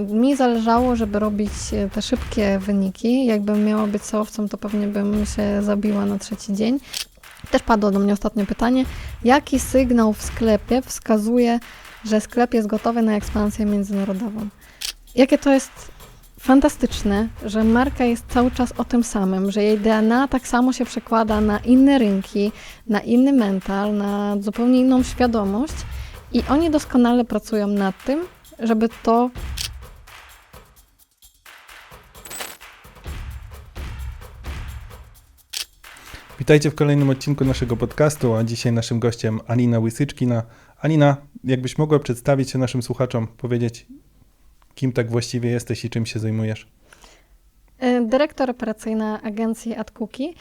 Mi zależało, żeby robić te szybkie wyniki. Jakbym miała być SEO-owcem, to pewnie bym się zabiła na trzeci dzień. Też padło do mnie ostatnie pytanie. Jaki sygnał w sklepie wskazuje, że sklep jest gotowy na ekspansję międzynarodową? Jakie to jest fantastyczne, że marka jest cały czas o tym samym, że jej DNA tak samo się przekłada na inne rynki, na inny mental, na zupełnie inną świadomość i oni doskonale pracują nad tym, żeby to Witajcie w kolejnym odcinku naszego podcastu, a dzisiaj naszym gościem Alina Łysyczkina. Alina, jakbyś mogła przedstawić się naszym słuchaczom, powiedzieć, kim tak właściwie jesteś i czym się zajmujesz? Dyrektor operacyjna agencji AdCookie.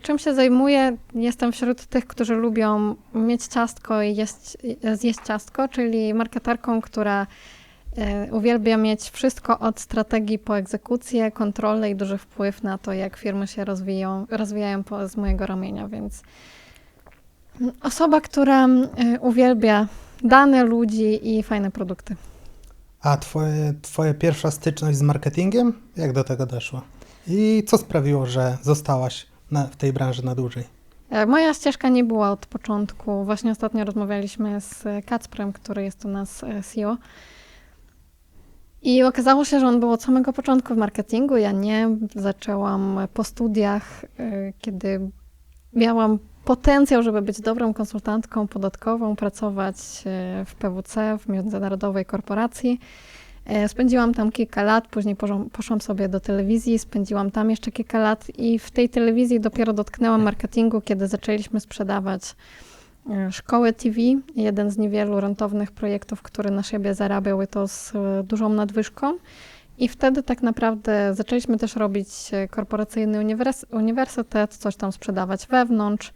Czym się zajmuję? Jestem wśród tych, którzy lubią mieć ciastko i zjeść ciastko, czyli marketerką, która uwielbia mieć wszystko od strategii po egzekucję, kontrolę i duży wpływ na to, jak firmy się rozwijają z mojego ramienia, więc osoba, która uwielbia dane, ludzi i fajne produkty. A twoja pierwsza styczność z marketingiem? Jak do tego doszło? I co sprawiło, że zostałaś w tej branży na dłużej? Moja ścieżka nie była od początku. Właśnie ostatnio rozmawialiśmy z Kacprem, który jest u nas CEO. I okazało się, że on był od samego początku w marketingu, ja nie. Zaczęłam po studiach, kiedy miałam potencjał, żeby być dobrą konsultantką podatkową, pracować w PwC, w międzynarodowej korporacji. Spędziłam tam kilka lat, później poszłam sobie do telewizji, spędziłam tam jeszcze kilka lat i w tej telewizji dopiero dotknęłam marketingu, kiedy zaczęliśmy sprzedawać szkoły TV, jeden z niewielu rentownych projektów, który na siebie zarabiał i to z dużą nadwyżką. I wtedy tak naprawdę zaczęliśmy też robić korporacyjny uniwersytet, coś tam sprzedawać wewnątrz.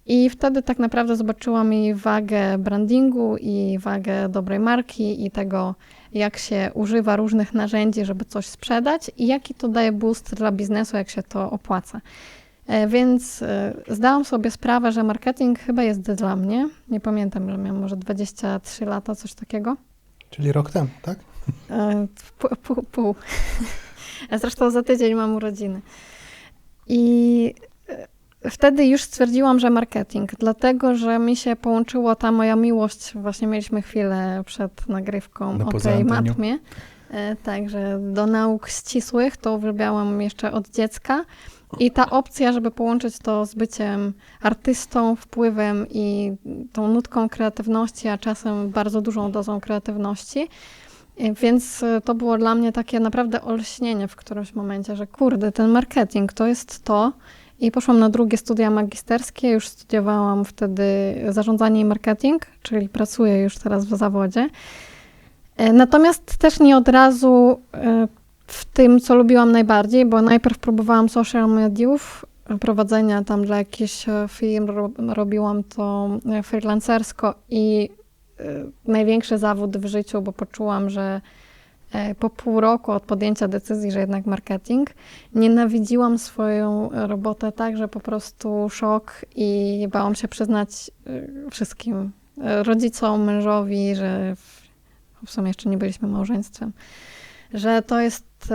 I wtedy tak naprawdę zobaczyłam i wagę brandingu, i wagę dobrej marki, i tego, jak się używa różnych narzędzi, żeby coś sprzedać i jaki to daje boost dla biznesu, jak się to opłaca. Więc zdałam sobie sprawę, że marketing chyba jest dla mnie. Nie pamiętam, że miałam może 23 lata, coś takiego. Czyli rok temu, tak? Pół. Zresztą za tydzień mam urodziny. I wtedy już stwierdziłam, że marketing, dlatego, że mi się połączyła ta moja miłość, właśnie mieliśmy chwilę przed nagrywką o tej matmie, także do nauk ścisłych to uwielbiałam jeszcze od dziecka i ta opcja, żeby połączyć to z byciem artystą, wpływem i tą nutką kreatywności, a czasem bardzo dużą dozą kreatywności. Więc to było dla mnie takie naprawdę olśnienie w którymś momencie, że kurde, ten marketing to jest to. I poszłam na drugie studia magisterskie, już studiowałam wtedy zarządzanie i marketing, czyli pracuję już teraz w zawodzie. Natomiast też nie od razu w tym, co lubiłam najbardziej, bo najpierw próbowałam social mediów, prowadzenia tam dla jakichś firm, robiłam to freelancersko i największy zawód w życiu, bo poczułam, że po pół roku od podjęcia decyzji, że jednak marketing, nienawidziłam swoją robotę tak, że po prostu szok i bałam się przyznać wszystkim, rodzicom, mężowi, że w sumie jeszcze nie byliśmy małżeństwem, że to jest,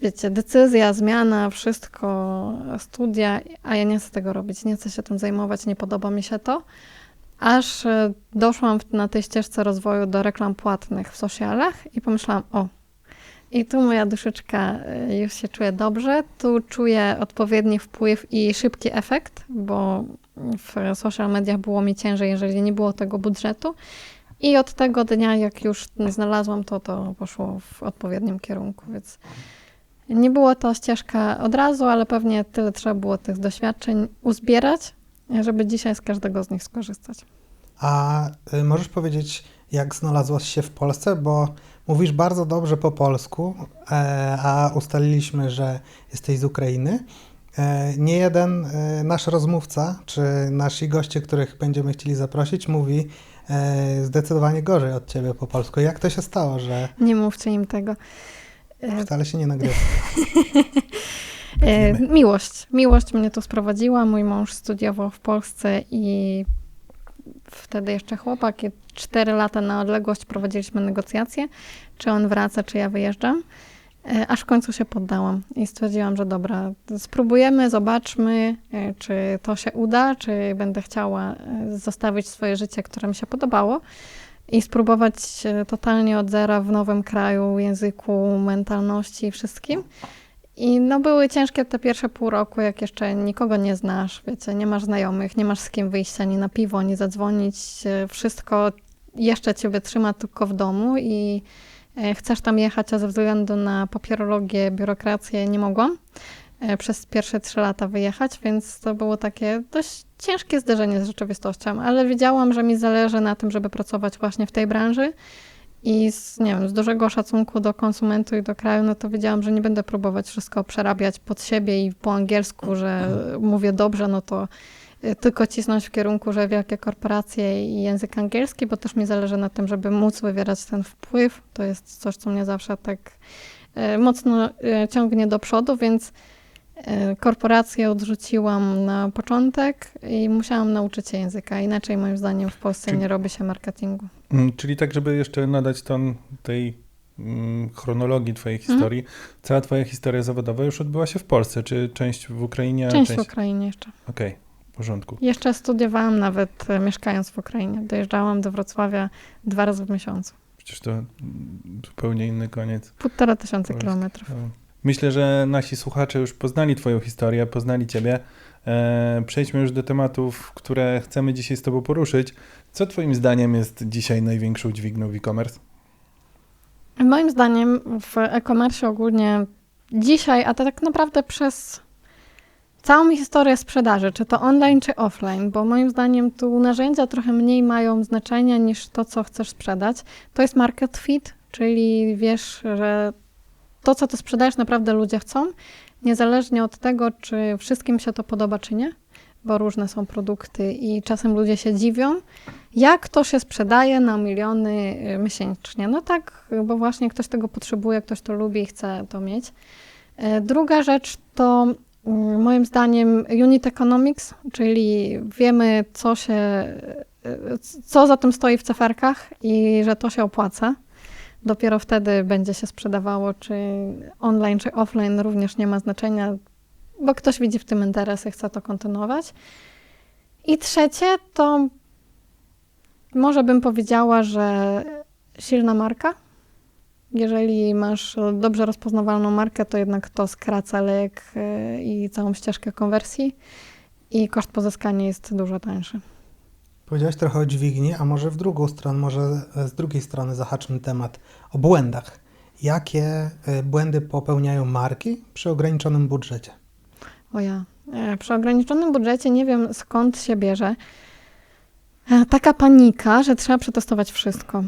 wiecie, decyzja, zmiana, wszystko, studia, a ja nie chcę tego robić, nie chcę się tym zajmować, nie podoba mi się to. Aż doszłam na tej ścieżce rozwoju do reklam płatnych w socialach i pomyślałam, i tu moja duszyczka już się czuje dobrze, tu czuję odpowiedni wpływ i szybki efekt, bo w social mediach było mi ciężej, jeżeli nie było tego budżetu. I od tego dnia, jak już znalazłam to poszło w odpowiednim kierunku, więc nie była to ścieżka od razu, ale pewnie tyle trzeba było tych doświadczeń uzbierać, żeby dzisiaj z każdego z nich skorzystać. A możesz powiedzieć, jak znalazłaś się w Polsce, bo mówisz bardzo dobrze po polsku, a ustaliliśmy, że jesteś z Ukrainy. Nie jeden nasz rozmówca, czy nasi goście, których będziemy chcieli zaprosić, mówi zdecydowanie gorzej od ciebie po polsku. Jak to się stało, że... Nie mówcie im tego. Wcale się nie nagrywa. Miłość mnie tu sprowadziła. Mój mąż studiował w Polsce i wtedy jeszcze chłopak. 4 lata na odległość prowadziliśmy negocjacje, czy on wraca, czy ja wyjeżdżam. Aż w końcu się poddałam i stwierdziłam, że dobra, spróbujemy, zobaczmy, czy to się uda, czy będę chciała zostawić swoje życie, które mi się podobało i spróbować totalnie od zera w nowym kraju, języku, mentalności i wszystkim. I no były ciężkie te pierwsze pół roku, jak jeszcze nikogo nie znasz, wiecie, nie masz znajomych, nie masz z kim wyjść ani na piwo, ani zadzwonić, wszystko jeszcze cię wytrzyma tylko w domu i chcesz tam jechać, a ze względu na papierologię, biurokrację nie mogłam przez pierwsze 3 lata wyjechać, więc to było takie dość ciężkie zderzenie z rzeczywistością, ale wiedziałam, że mi zależy na tym, żeby pracować właśnie w tej branży i z dużego szacunku do konsumentu i do kraju, no to wiedziałam, że nie będę próbować wszystko przerabiać pod siebie i po angielsku, że mówię dobrze, no to tylko cisnąć w kierunku, że wielkie korporacje i język angielski, bo też mi zależy na tym, żeby móc wywierać ten wpływ. To jest coś, co mnie zawsze tak mocno ciągnie do przodu, więc korporacje odrzuciłam na początek i musiałam nauczyć się języka. Inaczej moim zdaniem w Polsce nie robi się marketingu. Czyli tak, żeby jeszcze nadać ton tej chronologii twojej historii, cała twoja historia zawodowa już odbyła się w Polsce, czy część w Ukrainie? Część w Ukrainie jeszcze. Okej, w porządku. Jeszcze studiowałam nawet mieszkając w Ukrainie. Dojeżdżałam do Wrocławia 2 razy w miesiącu. Przecież to zupełnie inny koniec. 1500 kilometrów. Myślę, że nasi słuchacze już poznali twoją historię, poznali ciebie. Przejdźmy już do tematów, które chcemy dzisiaj z tobą poruszyć. Co twoim zdaniem jest dzisiaj największą dźwignią w e-commerce? Moim zdaniem w e-commerce ogólnie dzisiaj, a to tak naprawdę przez całą historię sprzedaży, czy to online, czy offline, bo moim zdaniem tu narzędzia trochę mniej mają znaczenia niż to, co chcesz sprzedać. To jest market fit, czyli wiesz, że to, co ty sprzedajesz, naprawdę ludzie chcą, niezależnie od tego, czy wszystkim się to podoba, czy nie, bo różne są produkty i czasem ludzie się dziwią, jak to się sprzedaje na miliony miesięcznie. No tak, bo właśnie ktoś tego potrzebuje, ktoś to lubi i chce to mieć. Druga rzecz to moim zdaniem unit economics, czyli wiemy, co za tym stoi w cyferkach i że to się opłaca. Dopiero wtedy będzie się sprzedawało, czy online, czy offline, również nie ma znaczenia, bo ktoś widzi w tym interes i chce to kontynuować. I trzecie to może bym powiedziała, że silna marka. Jeżeli masz dobrze rozpoznawalną markę, to jednak to skraca lejek i całą ścieżkę konwersji i koszt pozyskania jest dużo tańszy. Powiedziałeś trochę o dźwigni, a może w drugą stronę, może z drugiej strony zahaczmy temat o błędach. Jakie błędy popełniają marki przy ograniczonym budżecie? Przy ograniczonym budżecie nie wiem skąd się bierze taka panika, że trzeba przetestować wszystko.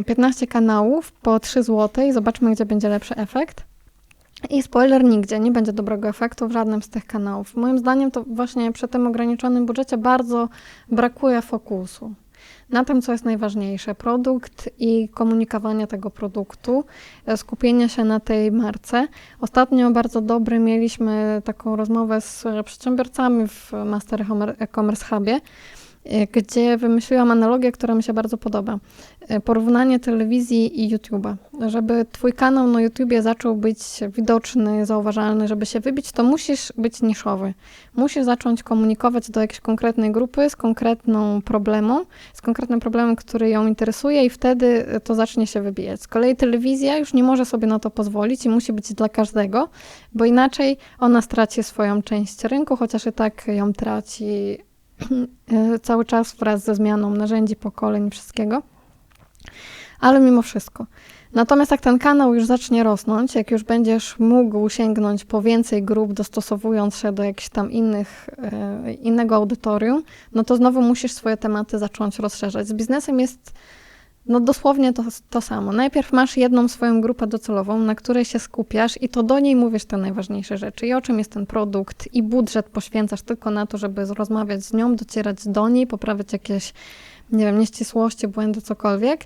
15 kanałów po 3 zł i zobaczmy, gdzie będzie lepszy efekt. I spoiler, nigdzie nie będzie dobrego efektu w żadnym z tych kanałów. Moim zdaniem to właśnie przy tym ograniczonym budżecie bardzo brakuje fokusu na tym, co jest najważniejsze. Produkt i komunikowanie tego produktu, skupienie się na tej marce. Ostatnio bardzo dobry mieliśmy taką rozmowę z przedsiębiorcami w Master E-Commerce Hubie, gdzie wymyśliłam analogię, która mi się bardzo podoba. Porównanie telewizji i YouTube'a. Żeby twój kanał na YouTubie zaczął być widoczny, zauważalny, żeby się wybić, to musisz być niszowy. Musisz zacząć komunikować do jakiejś konkretnej grupy z konkretnym problemem, który ją interesuje i wtedy to zacznie się wybijać. Z kolei telewizja już nie może sobie na to pozwolić i musi być dla każdego, bo inaczej ona straci swoją część rynku, chociaż i tak ją traci cały czas wraz ze zmianą narzędzi, pokoleń, wszystkiego. Ale mimo wszystko. Natomiast jak ten kanał już zacznie rosnąć, jak już będziesz mógł sięgnąć po więcej grup, dostosowując się do jakichś tam innego audytorium, no to znowu musisz swoje tematy zacząć rozszerzać. Z biznesem jest dosłownie to samo. Najpierw masz jedną swoją grupę docelową, na której się skupiasz i to do niej mówisz te najważniejsze rzeczy. I o czym jest ten produkt i budżet poświęcasz tylko na to, żeby rozmawiać z nią, docierać do niej, poprawiać jakieś, nieścisłości, błędy, cokolwiek.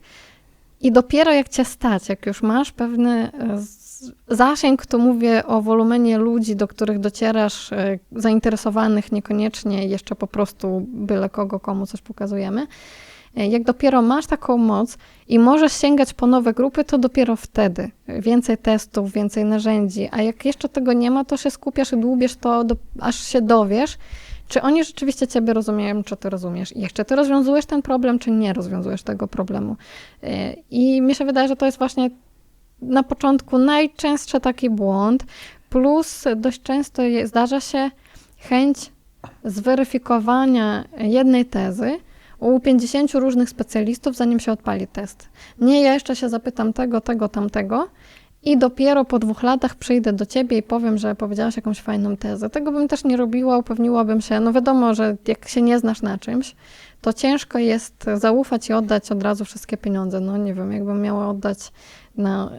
I dopiero jak cię stać, jak już masz pewny zasięg, to mówię o wolumenie ludzi, do których docierasz, zainteresowanych, niekoniecznie jeszcze po prostu byle kogo, komu coś pokazujemy. Jak dopiero masz taką moc i możesz sięgać po nowe grupy, to dopiero wtedy. Więcej testów, więcej narzędzi, a jak jeszcze tego nie ma, to się skupiasz i dłubiesz to, aż się dowiesz, czy oni rzeczywiście ciebie rozumieją, czy ty rozumiesz. I jeszcze ty rozwiązujesz ten problem, czy nie rozwiązujesz tego problemu. I mi się wydaje, że to jest właśnie na początku najczęstszy taki błąd, plus dość często zdarza się chęć zweryfikowania jednej tezy u 50 różnych specjalistów, zanim się odpali test. Nie, ja jeszcze się zapytam tego, tamtego i dopiero po 2 latach przyjdę do ciebie i powiem, że powiedziałaś jakąś fajną tezę. Tego bym też nie robiła, upewniłabym się, no wiadomo, że jak się nie znasz na czymś, to ciężko jest zaufać i oddać od razu wszystkie pieniądze. No nie wiem, jakbym miała oddać na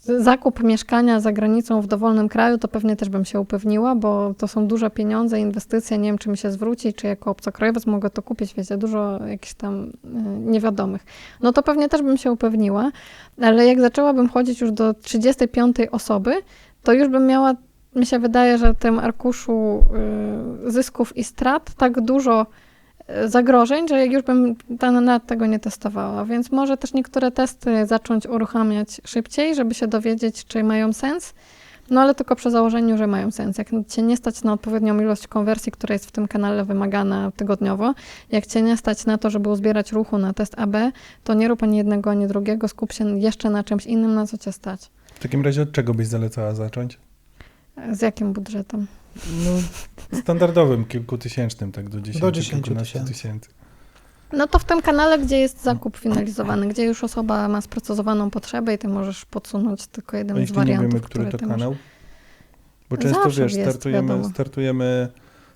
zakup mieszkania za granicą w dowolnym kraju, to pewnie też bym się upewniła, bo to są duże pieniądze, inwestycje, nie wiem, czy mi się zwróci, czy jako obcokrajowiec mogę to kupić, wiecie, dużo jakichś tam niewiadomych. No to pewnie też bym się upewniła, ale jak zaczęłabym chodzić już do 35 osoby, to już bym miała, mi się wydaje, że w tym arkuszu zysków i strat tak dużo zagrożeń, że już bym nawet tego nie testowała, więc może też niektóre testy zacząć uruchamiać szybciej, żeby się dowiedzieć, czy mają sens, no ale tylko przy założeniu, że mają sens. Jak cię nie stać na odpowiednią ilość konwersji, która jest w tym kanale wymagana tygodniowo, jak cię nie stać na to, żeby uzbierać ruchu na test AB, to nie rób ani jednego, ani drugiego, skup się jeszcze na czymś innym, na co cię stać. W takim razie od czego byś zalecała zacząć? Z jakim budżetem? No, standardowym, kilkutysięcznym, tak do 10 kilkunastu tysięcy. No to w tym kanale, gdzie jest zakup finalizowany, gdzie już osoba ma sprecyzowaną potrzebę i ty możesz podsunąć tylko jeden z jeśli wariantów, nie wiemy, który to kanał? Bo często, Zawsze wiesz, jest, startujemy,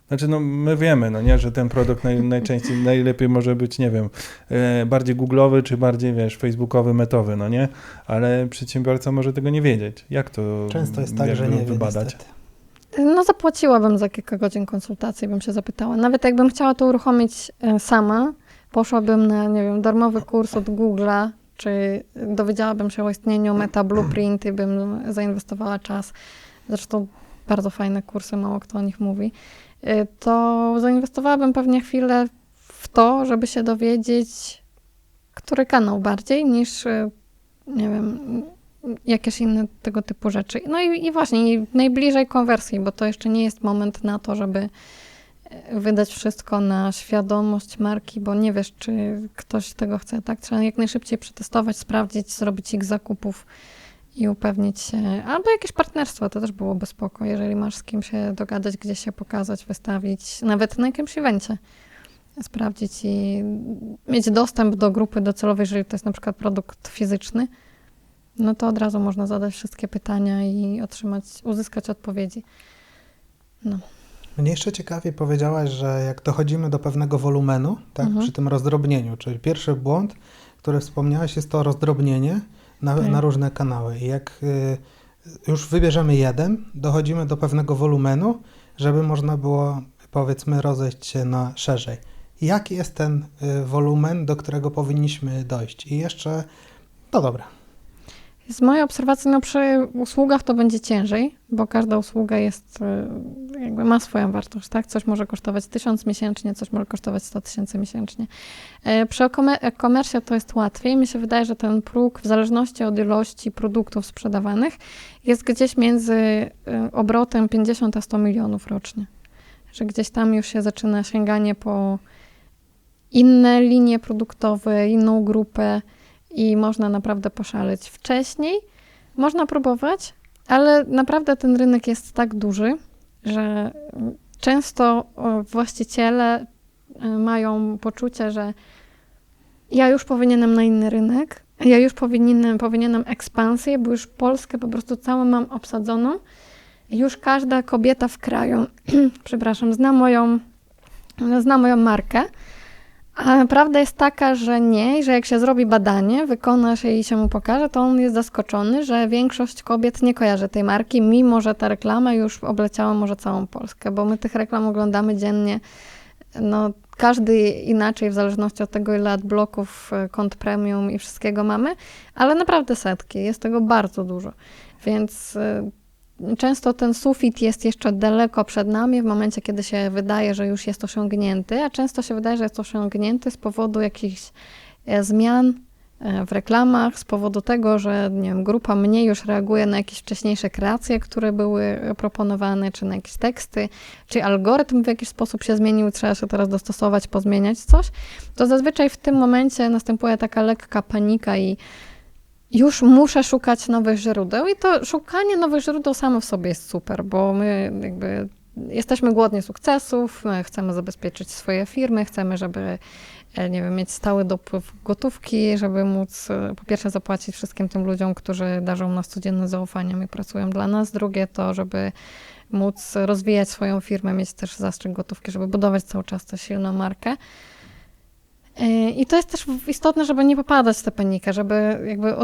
znaczy no my wiemy, no nie, że ten produkt najczęściej, najlepiej może być, nie wiem, bardziej googlowy, czy bardziej, wiesz, facebookowy, metowy, no nie? Ale przedsiębiorca może tego nie wiedzieć. Jak to Często jest tak, że nie wie wybadać? niestety. No zapłaciłabym za kilka godzin konsultacji, bym się zapytała. Nawet jakbym chciała to uruchomić sama, poszłabym na, nie wiem, darmowy kurs od Google'a, czy dowiedziałabym się o istnieniu Meta Blueprint i bym zainwestowała czas. Zresztą bardzo fajne kursy, mało kto o nich mówi. To zainwestowałabym pewnie chwilę w to, żeby się dowiedzieć, który kanał bardziej niż, nie wiem, jakieś inne tego typu rzeczy. No i właśnie najbliżej konwersji, bo to jeszcze nie jest moment na to, żeby wydać wszystko na świadomość marki, bo nie wiesz, czy ktoś tego chce, tak? Trzeba jak najszybciej przetestować, sprawdzić, zrobić ich zakupów i upewnić się. Albo jakieś partnerstwo, to też byłoby spoko, jeżeli masz z kim się dogadać, gdzieś się pokazać, wystawić, nawet na jakimś evencie. Sprawdzić i mieć dostęp do grupy docelowej, jeżeli to jest na przykład produkt fizyczny, no to od razu można zadać wszystkie pytania i uzyskać odpowiedzi. No. Mnie jeszcze ciekawie powiedziałaś, że jak dochodzimy do pewnego wolumenu, tak, przy tym rozdrobnieniu, czyli pierwszy błąd, który wspomniałaś, jest to rozdrobnienie na różne kanały. I jak już wybierzemy jeden, dochodzimy do pewnego wolumenu, żeby można było, powiedzmy, rozejść się na szerzej. Jaki jest ten wolumen, do którego powinniśmy dojść? I jeszcze, no dobra. Z mojej obserwacji, no przy usługach to będzie ciężej, bo każda usługa jest, jakby ma swoją wartość, tak? Coś może kosztować 1000 miesięcznie, coś może kosztować 100 000 miesięcznie. Przy e-commerce to jest łatwiej. Mi się wydaje, że ten próg, w zależności od ilości produktów sprzedawanych, jest gdzieś między obrotem 50 a 100 milionów rocznie. Że gdzieś tam już się zaczyna sięganie po inne linie produktowe, inną grupę, i można naprawdę poszaleć. Wcześniej można próbować, ale naprawdę ten rynek jest tak duży, że często właściciele mają poczucie, że ja już powinienem na inny rynek, ja już powinienem ekspansję, bo już Polskę po prostu całą mam obsadzoną. Już każda kobieta w kraju, przepraszam, zna moją markę. A prawda jest taka, że nie, i że jak się zrobi badanie, wykona się i się mu pokaże, to on jest zaskoczony, że większość kobiet nie kojarzy tej marki, mimo że ta reklama już obleciała może całą Polskę, bo my tych reklam oglądamy dziennie, no każdy inaczej, w zależności od tego, ile adblocków, kont premium i wszystkiego mamy, ale naprawdę setki, jest tego bardzo dużo, więc często ten sufit jest jeszcze daleko przed nami w momencie, kiedy się wydaje, że już jest osiągnięty, a często się wydaje, że jest osiągnięty z powodu jakichś zmian w reklamach, z powodu tego, że nie wiem, grupa mniej już reaguje na jakieś wcześniejsze kreacje, które były proponowane, czy na jakieś teksty, czy algorytm w jakiś sposób się zmienił, trzeba się teraz dostosować, pozmieniać coś, to zazwyczaj w tym momencie następuje taka lekka panika i już muszę szukać nowych źródeł i to szukanie nowych źródeł samo w sobie jest super, bo my jakby jesteśmy głodni sukcesów, chcemy zabezpieczyć swoje firmy, chcemy, żeby nie wiem, mieć stały dopływ gotówki, żeby móc po pierwsze zapłacić wszystkim tym ludziom, którzy darzą nas codziennym zaufaniem i pracują dla nas. Drugie to, żeby móc rozwijać swoją firmę, mieć też zastrzyk gotówki, żeby budować cały czas tę silną markę. I to jest też istotne, żeby nie popadać w tę panikę, żeby jakby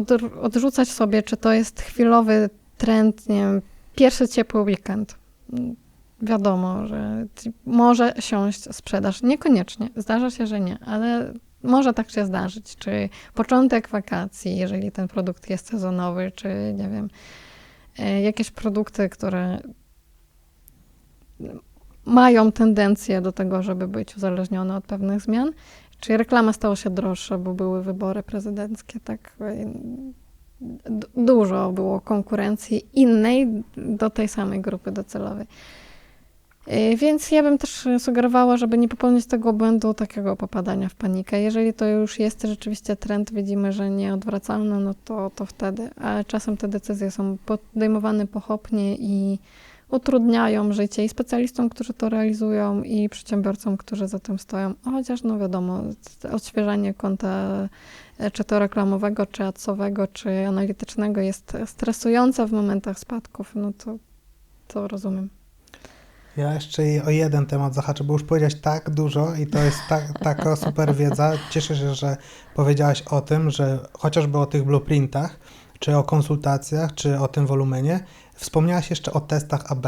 odrzucać sobie, czy to jest chwilowy trend, nie wiem, pierwszy ciepły weekend. Wiadomo, że może siąść sprzedaż. Niekoniecznie. Zdarza się, że nie, ale może tak się zdarzyć. Czy początek wakacji, jeżeli ten produkt jest sezonowy, czy nie wiem, jakieś produkty, które mają tendencję do tego, żeby być uzależnione od pewnych zmian. Czy reklama stała się droższa, bo były wybory prezydenckie, tak dużo było konkurencji innej do tej samej grupy docelowej. Więc ja bym też sugerowała, żeby nie popełnić tego błędu takiego popadania w panikę. Jeżeli to już jest rzeczywiście trend, widzimy, że nieodwracalny, no to wtedy. Ale czasem te decyzje są podejmowane pochopnie i utrudniają życie i specjalistom, którzy to realizują, i przedsiębiorcom, którzy za tym stoją. Chociaż no wiadomo, odświeżanie konta, czy to reklamowego, czy adsowego, czy analitycznego jest stresujące w momentach spadków, no to rozumiem. Ja jeszcze o jeden temat zahaczę, bo już powiedziałaś tak dużo i to jest taka super wiedza. Cieszę się, że powiedziałaś o tym, że chociażby o tych blueprintach, czy o konsultacjach, czy o tym wolumenie. Wspomniałaś jeszcze o testach AB.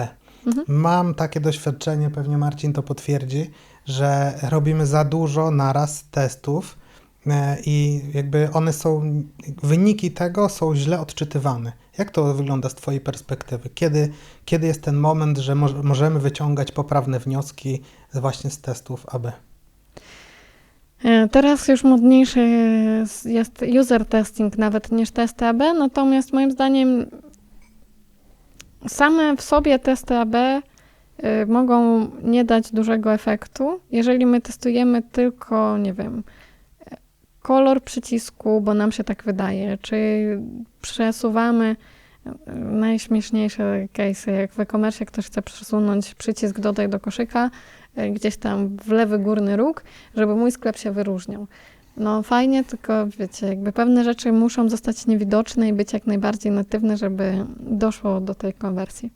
Mam takie doświadczenie, pewnie Marcin to potwierdzi, że robimy za dużo naraz testów i jakby wyniki tego są źle odczytywane. Jak to wygląda z Twojej perspektywy? Kiedy jest ten moment, że możemy wyciągać poprawne wnioski właśnie z testów AB? Teraz już modniejszy jest user testing nawet niż testy AB, natomiast moim zdaniem same w sobie testy AB mogą nie dać dużego efektu, jeżeli my testujemy tylko, nie wiem, kolor przycisku, bo nam się tak wydaje, czy przesuwamy najśmieszniejsze case'y, jak w e-commerce ktoś chce przesunąć przycisk dodaj do koszyka gdzieś tam w lewy górny róg, żeby mój sklep się wyróżniał. No fajnie, tylko wiecie, jakby pewne rzeczy muszą zostać niewidoczne i być jak najbardziej natywne, żeby doszło do tej konwersji.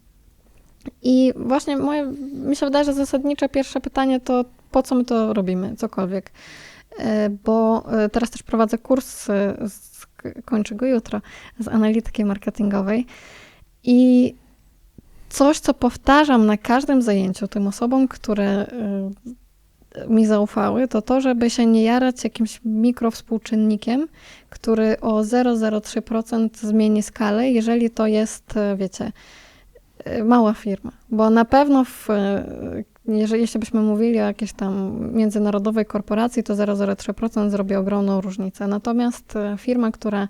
I właśnie mi się wydaje, że zasadnicze pierwsze pytanie to po co my to robimy, cokolwiek. Bo teraz też prowadzę kurs, kończę go jutro, z analityki marketingowej i coś, co powtarzam na każdym zajęciu tym osobom, które mi zaufały, to, żeby się nie jarać jakimś mikrowspółczynnikiem, który o 0,03% zmieni skalę, jeżeli to jest, wiecie, mała firma. Bo na pewno jeśli byśmy mówili o jakiejś tam międzynarodowej korporacji, to 0,03% zrobi ogromną różnicę. Natomiast firma, która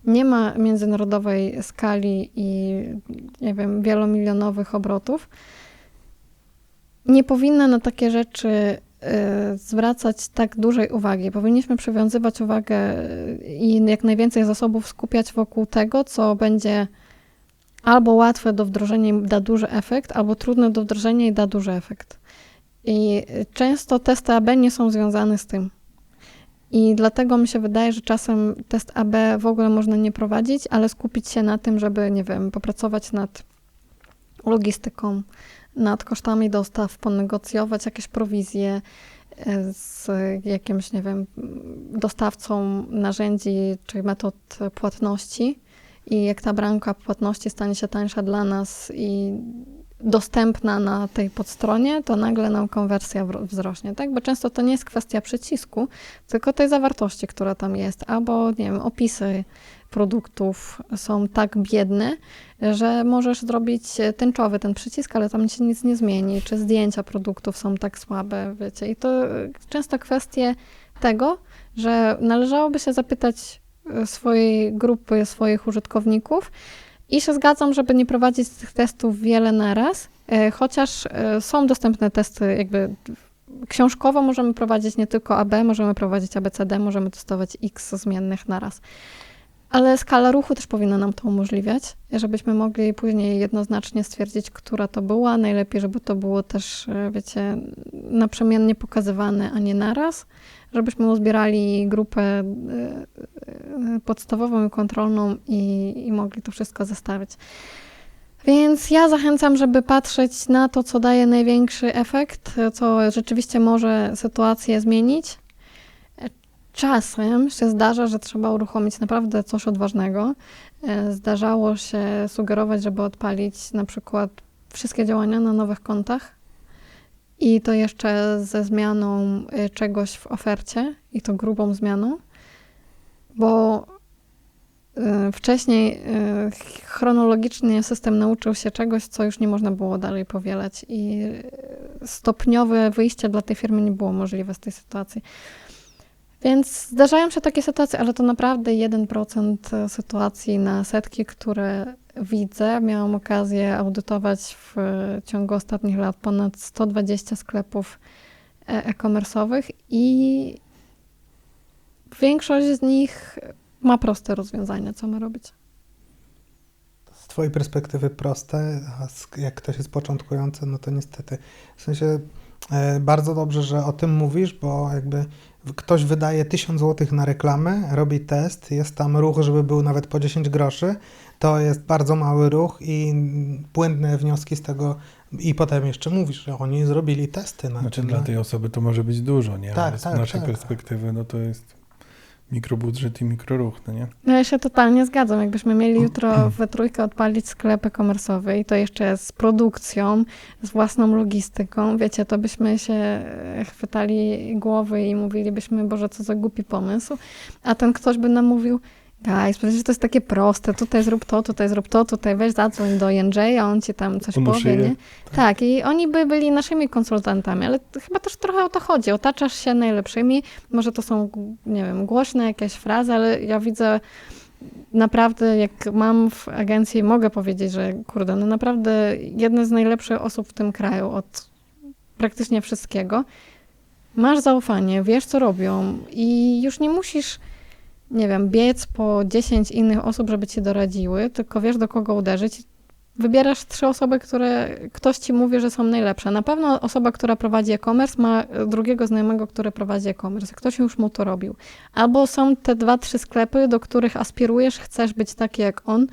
nie ma międzynarodowej skali i, nie wiem, wielomilionowych obrotów, nie powinna na takie rzeczy zwracać tak dużej uwagi. Powinniśmy przywiązywać uwagę i jak najwięcej zasobów skupiać wokół tego, co będzie albo łatwe do wdrożenia i da duży efekt, albo trudne do wdrożenia i da duży efekt. I często testy AB nie są związane z tym. I dlatego mi się wydaje, że czasem test AB w ogóle można nie prowadzić, ale skupić się na tym, żeby, nie wiem, popracować nad logistyką, nad kosztami dostaw, ponegocjować jakieś prowizje z jakimś, nie wiem, dostawcą narzędzi czy metod płatności. I jak ta bramka płatności stanie się tańsza dla nas i dostępna na tej podstronie, to nagle nam konwersja wzrośnie, tak? Bo często to nie jest kwestia przycisku, tylko tej zawartości, która tam jest, albo, nie wiem, opisy produktów są tak biedne, że możesz zrobić tęczowy ten przycisk, ale tam się nic nie zmieni, czy zdjęcia produktów są tak słabe, wiecie. I to często kwestie tego, że należałoby się zapytać swojej grupy, swoich użytkowników i się zgadzam, żeby nie prowadzić tych testów wiele naraz, chociaż są dostępne testy jakby książkowo, możemy prowadzić nie tylko AB, możemy prowadzić ABCD, możemy testować X zmiennych naraz. Ale skala ruchu też powinna nam to umożliwiać, żebyśmy mogli później jednoznacznie stwierdzić, która to była. Najlepiej, żeby to było też, wiecie, naprzemiennie pokazywane, a nie naraz. Żebyśmy uzbierali grupę podstawową i kontrolną i mogli to wszystko zestawić. Więc ja zachęcam, żeby patrzeć na to, co daje największy efekt, co rzeczywiście może sytuację zmienić. Czasem się zdarza, że trzeba uruchomić naprawdę coś odważnego. Zdarzało się sugerować, żeby odpalić na przykład wszystkie działania na nowych kontach i to jeszcze ze zmianą czegoś w ofercie i to grubą zmianą, bo wcześniej chronologicznie system nauczył się czegoś, co już nie można było dalej powielać i stopniowe wyjście dla tej firmy nie było możliwe z tej sytuacji. Więc zdarzają się takie sytuacje, ale to naprawdę 1% sytuacji na setki, które widzę. Miałam okazję audytować w ciągu ostatnich lat ponad 120 sklepów e-commerce'owych i większość z nich ma proste rozwiązania, co ma robić. Z twojej perspektywy proste, a jak ktoś jest początkujący, no to niestety. W sensie bardzo dobrze, że o tym mówisz, bo jakby ktoś wydaje 1000 zł na reklamę, robi test, jest tam ruch, żeby był nawet po 10 groszy, to jest bardzo mały ruch i błędne wnioski z tego i potem jeszcze mówisz, że oni zrobili testy na Znaczy tym. dla tej osoby to może być dużo, nie? Tak, Ale z tak, naszej tak. perspektywy, no to jest mikrobudżet i mikroruch, no nie? No ja się totalnie zgadzam. Jakbyśmy mieli jutro we trójkę odpalić sklep e-commerce'owy i to jeszcze z produkcją, z własną logistyką, wiecie, to byśmy się chwytali głowy i mówilibyśmy, Boże, co za głupi pomysł. A ten ktoś by nam mówił, guys, przecież to jest takie proste, tutaj zrób to, tutaj weź zadzwoń do Jędrzeja, on ci tam coś powie, nie? Tak, i oni by byli naszymi konsultantami, ale chyba też trochę o to chodzi. Otaczasz się najlepszymi, może to są, nie wiem, głośne jakieś frazy, ale ja widzę naprawdę, jak mam w agencji, mogę powiedzieć, że kurde, no naprawdę jedne z najlepszych osób w tym kraju od praktycznie wszystkiego. Masz zaufanie, wiesz co robią i już nie musisz, nie wiem, biec po 10 innych osób, żeby ci doradziły, tylko wiesz, do kogo uderzyć. Wybierasz 3 osoby, które ktoś ci mówi, że są najlepsze. Na pewno osoba, która prowadzi e-commerce, ma drugiego znajomego, który prowadzi e-commerce. Ktoś już mu to robił. Albo są te 2-3 sklepy, do których aspirujesz, chcesz być taki jak on,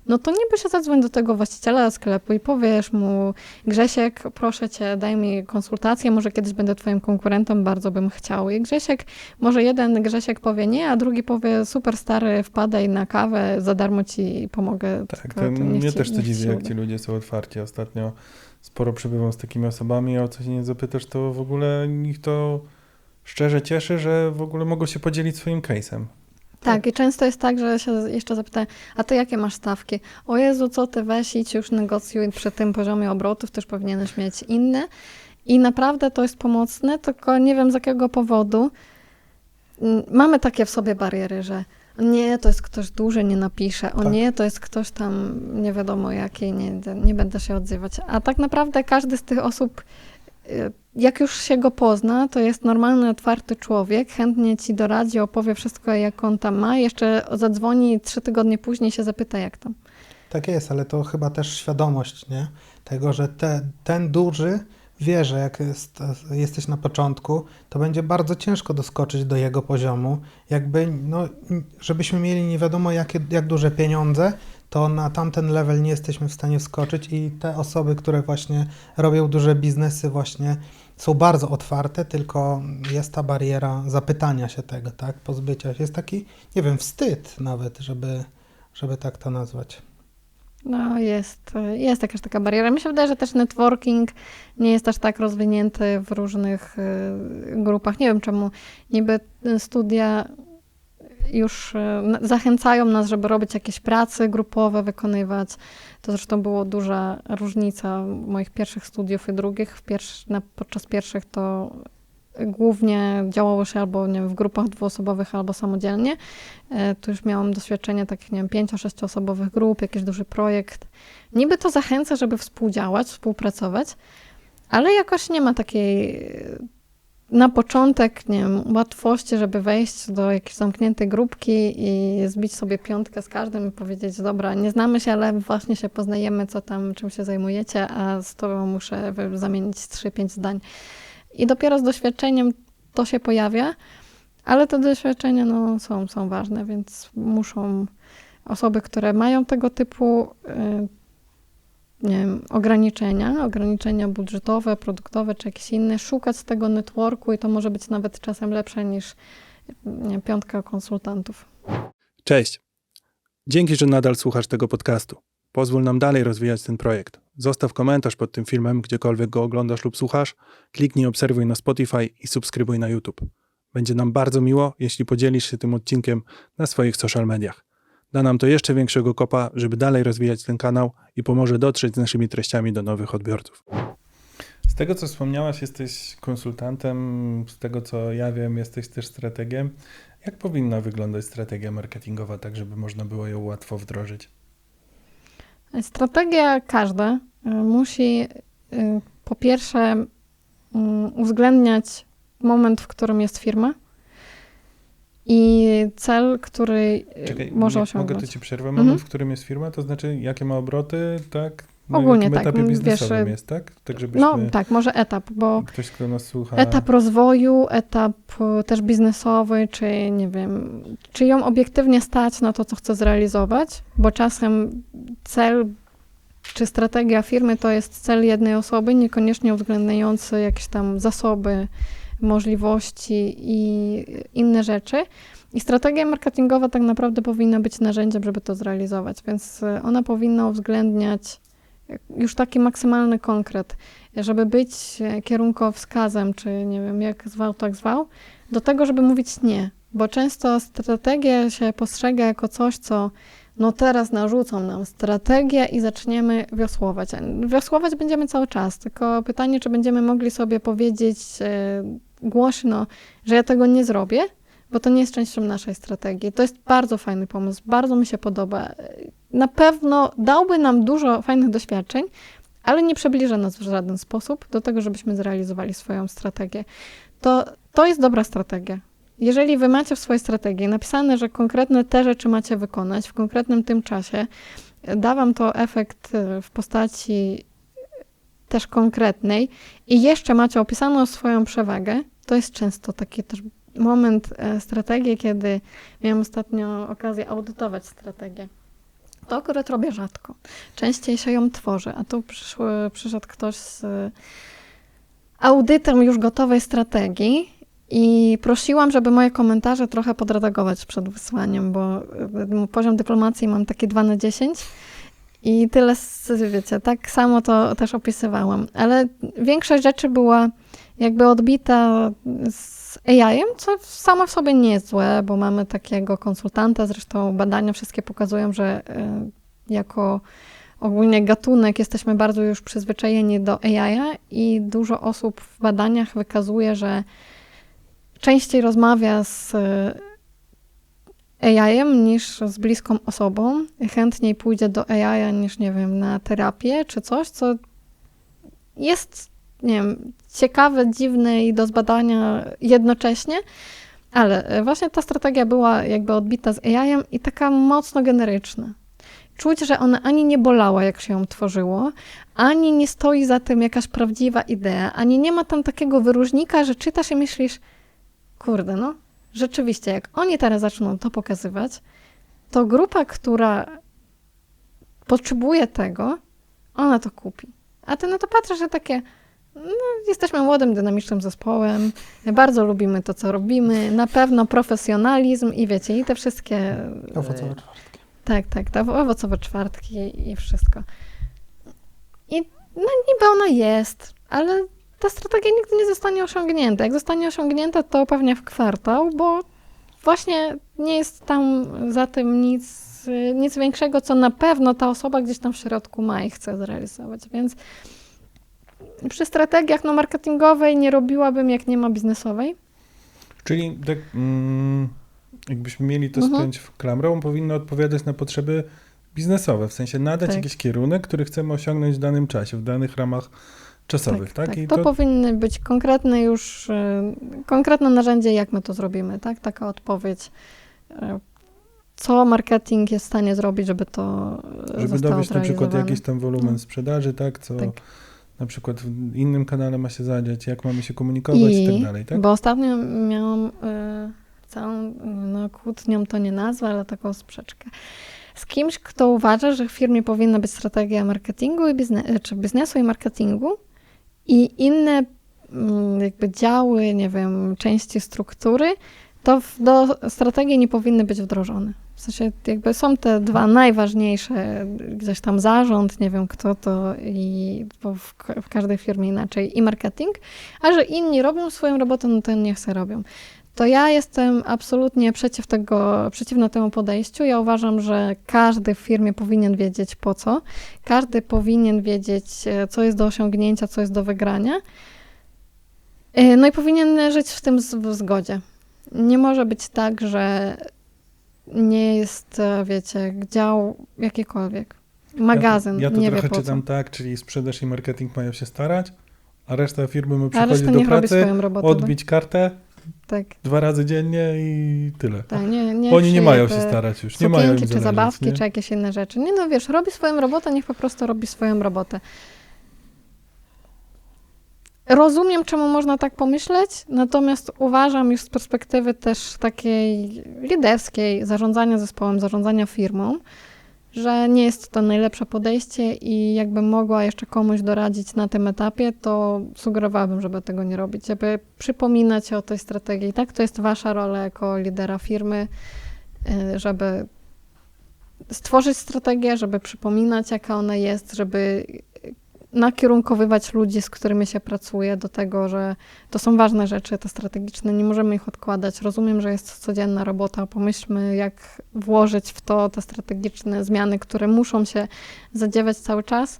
no to niby się zadzwoń do tego właściciela sklepu i powiesz mu, Grzesiek, proszę cię, daj mi konsultację, może kiedyś będę twoim konkurentem, bardzo bym chciał. I Grzesiek, może jeden Grzesiek powie nie, a drugi powie, super stary, wpadaj na kawę, za darmo ci pomogę. Tak, to mnie też to dziwi, jak ci ludzie są otwarci. Ostatnio sporo przebywam z takimi osobami, a o coś nie zapytasz, to w ogóle ich to szczerze cieszy, że w ogóle mogą się podzielić swoim case'em. Tak, i często jest tak, że się jeszcze zapytają, a ty jakie masz stawki? O Jezu, co ty, weź idź już negocjuj przy tym poziomie obrotów, też powinieneś mieć inne. I naprawdę to jest pomocne, tylko nie wiem z jakiego powodu. Mamy takie w sobie bariery, że nie, to jest ktoś duży, nie napisze, o tak. nie, to jest ktoś tam nie wiadomo jaki, nie będę się odzywać. A tak naprawdę każdy z tych osób, jak już się go pozna, to jest normalny, otwarty człowiek, chętnie ci doradzi, opowie wszystko, jak on tam ma, jeszcze zadzwoni 3 tygodnie później się zapyta, jak tam. Tak jest, ale to chyba też świadomość, nie? Tego, że ten duży wie, że jak jesteś na początku, to będzie bardzo ciężko doskoczyć do jego poziomu. Jakby, no, żebyśmy mieli nie wiadomo jak duże pieniądze, to na tamten level nie jesteśmy w stanie wskoczyć i te osoby, które właśnie robią duże biznesy właśnie są bardzo otwarte, tylko jest ta bariera zapytania się tego, tak? Pozbycia się. Jest taki, nie wiem, wstyd nawet, żeby tak to nazwać. No jest jakaś taka bariera. Mi się wydaje, że też networking nie jest aż tak rozwinięty w różnych grupach. Nie wiem czemu. Niby studia już zachęcają nas, żeby robić jakieś prace grupowe, wykonywać. To zresztą była duża różnica moich pierwszych studiów i drugich. Podczas pierwszych to głównie działało się albo nie wiem, w grupach dwuosobowych, albo samodzielnie. Tu już miałam doświadczenie takich, nie wiem, 5-6-osobowych grup, jakiś duży projekt. Niby to zachęca, żeby współdziałać, współpracować, ale jakoś nie ma takiej na początek, nie wiem, łatwości, żeby wejść do jakiejś zamkniętej grupki i zbić sobie piątkę z każdym i powiedzieć, dobra, nie znamy się, ale właśnie się poznajemy, co tam, czym się zajmujecie, a z tobą muszę zamienić 3-5 zdań. I dopiero z doświadczeniem to się pojawia, ale te doświadczenia są ważne, więc muszą osoby, które mają tego typu nie wiem, ograniczenia budżetowe, produktowe czy jakieś inne, szukać tego networku i to może być nawet czasem lepsze niż nie wiem, piątka konsultantów. Cześć. Dzięki, że nadal słuchasz tego podcastu. Pozwól nam dalej rozwijać ten projekt. Zostaw komentarz pod tym filmem, gdziekolwiek go oglądasz lub słuchasz. Kliknij obserwuj na Spotify i subskrybuj na YouTube. Będzie nam bardzo miło, jeśli podzielisz się tym odcinkiem na swoich social mediach. Da nam to jeszcze większego kopa, żeby dalej rozwijać ten kanał i pomoże dotrzeć z naszymi treściami do nowych odbiorców. Z tego, co wspomniałaś, jesteś konsultantem, z tego, co ja wiem, jesteś też strategiem. Jak powinna wyglądać strategia marketingowa, tak żeby można było ją łatwo wdrożyć? Strategia każda musi po pierwsze uwzględniać moment, w którym jest firma i cel, który może osiągnąć. Mogę tu ci przerwę? Moment, w którym jest firma, to znaczy jakie ma obroty, tak? Na Ogólnie jakim tak. etapie biznesowym Wiesz, jest, tak? Tak, żebyśmy... tak, może etap, bo Ktoś, kto nas słucha... etap rozwoju, etap też biznesowy, czy nie wiem, czy ją obiektywnie stać na to, co chce zrealizować, bo czasem cel czy strategia firmy to jest cel jednej osoby, niekoniecznie uwzględniający jakieś tam zasoby, możliwości i inne rzeczy. I strategia marketingowa tak naprawdę powinna być narzędziem, żeby to zrealizować, więc ona powinna uwzględniać już taki maksymalny konkret, żeby być kierunkowskazem, czy nie wiem, jak zwał, tak zwał, do tego, żeby mówić nie, bo często strategię się postrzega jako coś, co no teraz narzucą nam strategię i zaczniemy wiosłować. Wiosłować będziemy cały czas, tylko pytanie, czy będziemy mogli sobie powiedzieć głośno, że ja tego nie zrobię, bo to nie jest częścią naszej strategii. To jest bardzo fajny pomysł, bardzo mi się podoba. Na pewno dałby nam dużo fajnych doświadczeń, ale nie przybliża nas w żaden sposób do tego, żebyśmy zrealizowali swoją strategię. To jest dobra strategia. Jeżeli wy macie w swojej strategii napisane, że konkretne te rzeczy macie wykonać w konkretnym tym czasie, da wam to efekt w postaci też konkretnej i jeszcze macie opisaną swoją przewagę, to jest często taki też moment strategii, kiedy miałam ostatnio okazję audytować strategię. To akurat robię rzadko. Częściej się ją tworzy, a tu przyszedł ktoś z audytem już gotowej strategii i prosiłam, żeby moje komentarze trochę podredagować przed wysłaniem, bo poziom dyplomacji mam taki 2/10 i tyle, wiecie, tak samo to też opisywałam. Ale większość rzeczy była jakby odbita z AI-em, co samo w sobie nie jest złe, bo mamy takiego konsultanta, zresztą badania wszystkie pokazują, że jako ogólnie gatunek jesteśmy bardzo już przyzwyczajeni do AI-a i dużo osób w badaniach wykazuje, że częściej rozmawia z AI-em niż z bliską osobą. Chętniej pójdzie do AI-a niż, nie wiem, na terapię czy coś, co jest, nie wiem, ciekawe, dziwne i do zbadania jednocześnie, ale właśnie ta strategia była jakby odbita z AI-em i taka mocno generyczna. Czuć, że ona ani nie bolała, jak się ją tworzyło, ani nie stoi za tym jakaś prawdziwa idea, ani nie ma tam takiego wyróżnika, że czytasz i myślisz, kurde, no, rzeczywiście, jak oni teraz zaczną to pokazywać, to grupa, która potrzebuje tego, ona to kupi. A ty na to patrzysz, że takie, no, jesteśmy młodym, dynamicznym zespołem, bardzo lubimy to, co robimy, na pewno profesjonalizm i wiecie, i te wszystkie... Owocowe czwartki. Tak, te owocowe czwartki i wszystko. I no niby ona jest, ale ta strategia nigdy nie zostanie osiągnięta. Jak zostanie osiągnięta, to pewnie w kwartał, bo właśnie nie jest tam za tym nic większego, co na pewno ta osoba gdzieś tam w środku ma i chce zrealizować. Więc przy strategiach marketingowej nie robiłabym, jak nie ma biznesowej. Czyli tak, jakbyśmy mieli to spiąć w klamrą, powinno odpowiadać na potrzeby biznesowe, w sensie nadać jakiś kierunek, który chcemy osiągnąć w danym czasie, w danych ramach czasowych, tak? I to powinny być konkretne narzędzie, jak my to zrobimy, tak? Taka odpowiedź, co marketing jest w stanie zrobić, żeby to żeby dowieść na przykład jakiś tam wolumen sprzedaży, tak? Co na przykład w innym kanale ma się zadziać, jak mamy się komunikować i tak dalej, tak? Bo ostatnio miałam całą, kłótnią to nie nazwę, ale taką sprzeczkę z kimś, kto uważa, że w firmie powinna być strategia marketingu czy biznesu i marketingu i inne jakby działy, nie wiem, części struktury, to do strategii nie powinny być wdrożone. W sensie jakby są te dwa najważniejsze, gdzieś tam zarząd, nie wiem kto to bo w każdej firmie inaczej i marketing, a że inni robią swoją robotę, no to niech se robią. To ja jestem absolutnie przeciwna temu podejściu. Ja uważam, że każdy w firmie powinien wiedzieć po co. Każdy powinien wiedzieć, co jest do osiągnięcia, co jest do wygrania. No i powinien żyć w tym w zgodzie. Nie może być tak, że nie jest, wiecie, dział jakikolwiek. Magazyn, ja to nie trochę wie po co. czytam tak, czyli sprzedaż i marketing mają się starać, a reszta firmy ma A przychodzić reszta do niech robi pracy, swoją robotę. odbić kartę, Tak. 2 razy dziennie i tyle. Tak, nie Oni nie mają się starać już, nie mają im czy zależeć, zabawki, nie? czy jakieś inne rzeczy. Nie no, wiesz, robi swoją robotę, niech po prostu robi swoją robotę. Rozumiem, czemu można tak pomyśleć, natomiast uważam już z perspektywy też takiej liderskiej, zarządzania zespołem, zarządzania firmą, że nie jest to najlepsze podejście i jakbym mogła jeszcze komuś doradzić na tym etapie, to sugerowałabym, żeby tego nie robić, żeby przypominać o tej strategii. Tak, to jest wasza rola jako lidera firmy, żeby stworzyć strategię, żeby przypominać, jaka ona jest, żeby nakierunkowywać ludzi, z którymi się pracuje do tego, że to są ważne rzeczy, te strategiczne, nie możemy ich odkładać. Rozumiem, że jest codzienna robota, pomyślmy, jak włożyć w to te strategiczne zmiany, które muszą się zadziewać cały czas,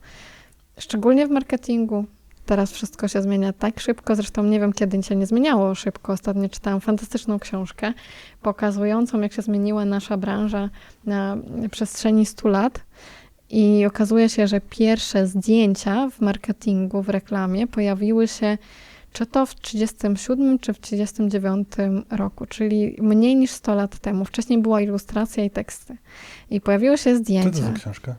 szczególnie w marketingu. Teraz wszystko się zmienia tak szybko, zresztą nie wiem, kiedy się nie zmieniało szybko. Ostatnio czytałam fantastyczną książkę pokazującą, jak się zmieniła nasza branża na przestrzeni 100 lat. I okazuje się, że pierwsze zdjęcia w marketingu, w reklamie pojawiły się czy to w 1937 czy w 1939 roku, czyli mniej niż 100 lat temu. Wcześniej była ilustracja i teksty. I pojawiły się zdjęcia. Co to za książka?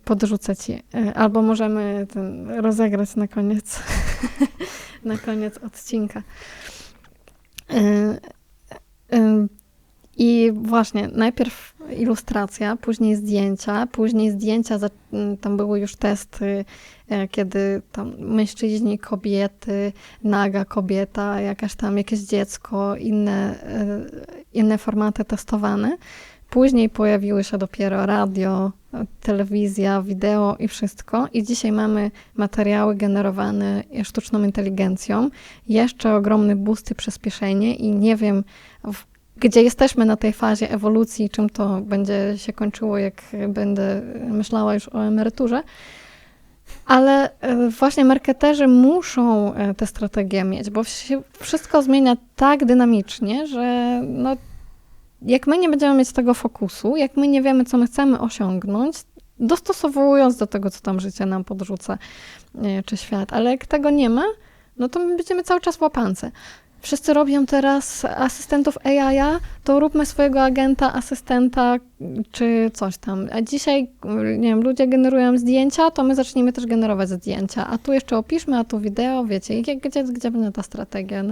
Podrzucę ci. Albo możemy rozegrać na koniec, na koniec odcinka. I właśnie najpierw ilustracja, później zdjęcia, tam były już testy, kiedy tam mężczyźni, kobiety, naga kobieta, jakieś dziecko, inne formaty testowane. Później pojawiły się dopiero radio, telewizja, wideo i wszystko. I dzisiaj mamy materiały generowane sztuczną inteligencją, jeszcze ogromny boost i przyspieszenie i nie wiem, gdzie jesteśmy na tej fazie ewolucji, czym to będzie się kończyło, jak będę myślała już o emeryturze. Ale właśnie marketerzy muszą te strategie mieć, bo się wszystko zmienia tak dynamicznie, że jak my nie będziemy mieć tego fokusu, jak my nie wiemy, co my chcemy osiągnąć, dostosowując do tego, co tam życie nam podrzuca, czy świat, ale jak tego nie ma, no to my będziemy cały czas w łapance. Wszyscy robią teraz asystentów AI, to róbmy swojego agenta, asystenta, czy coś tam. A dzisiaj, nie wiem, ludzie generują zdjęcia, to my zacznijmy też generować zdjęcia. A tu jeszcze opiszmy, a tu wideo, wiecie. I gdzie będzie ta strategia?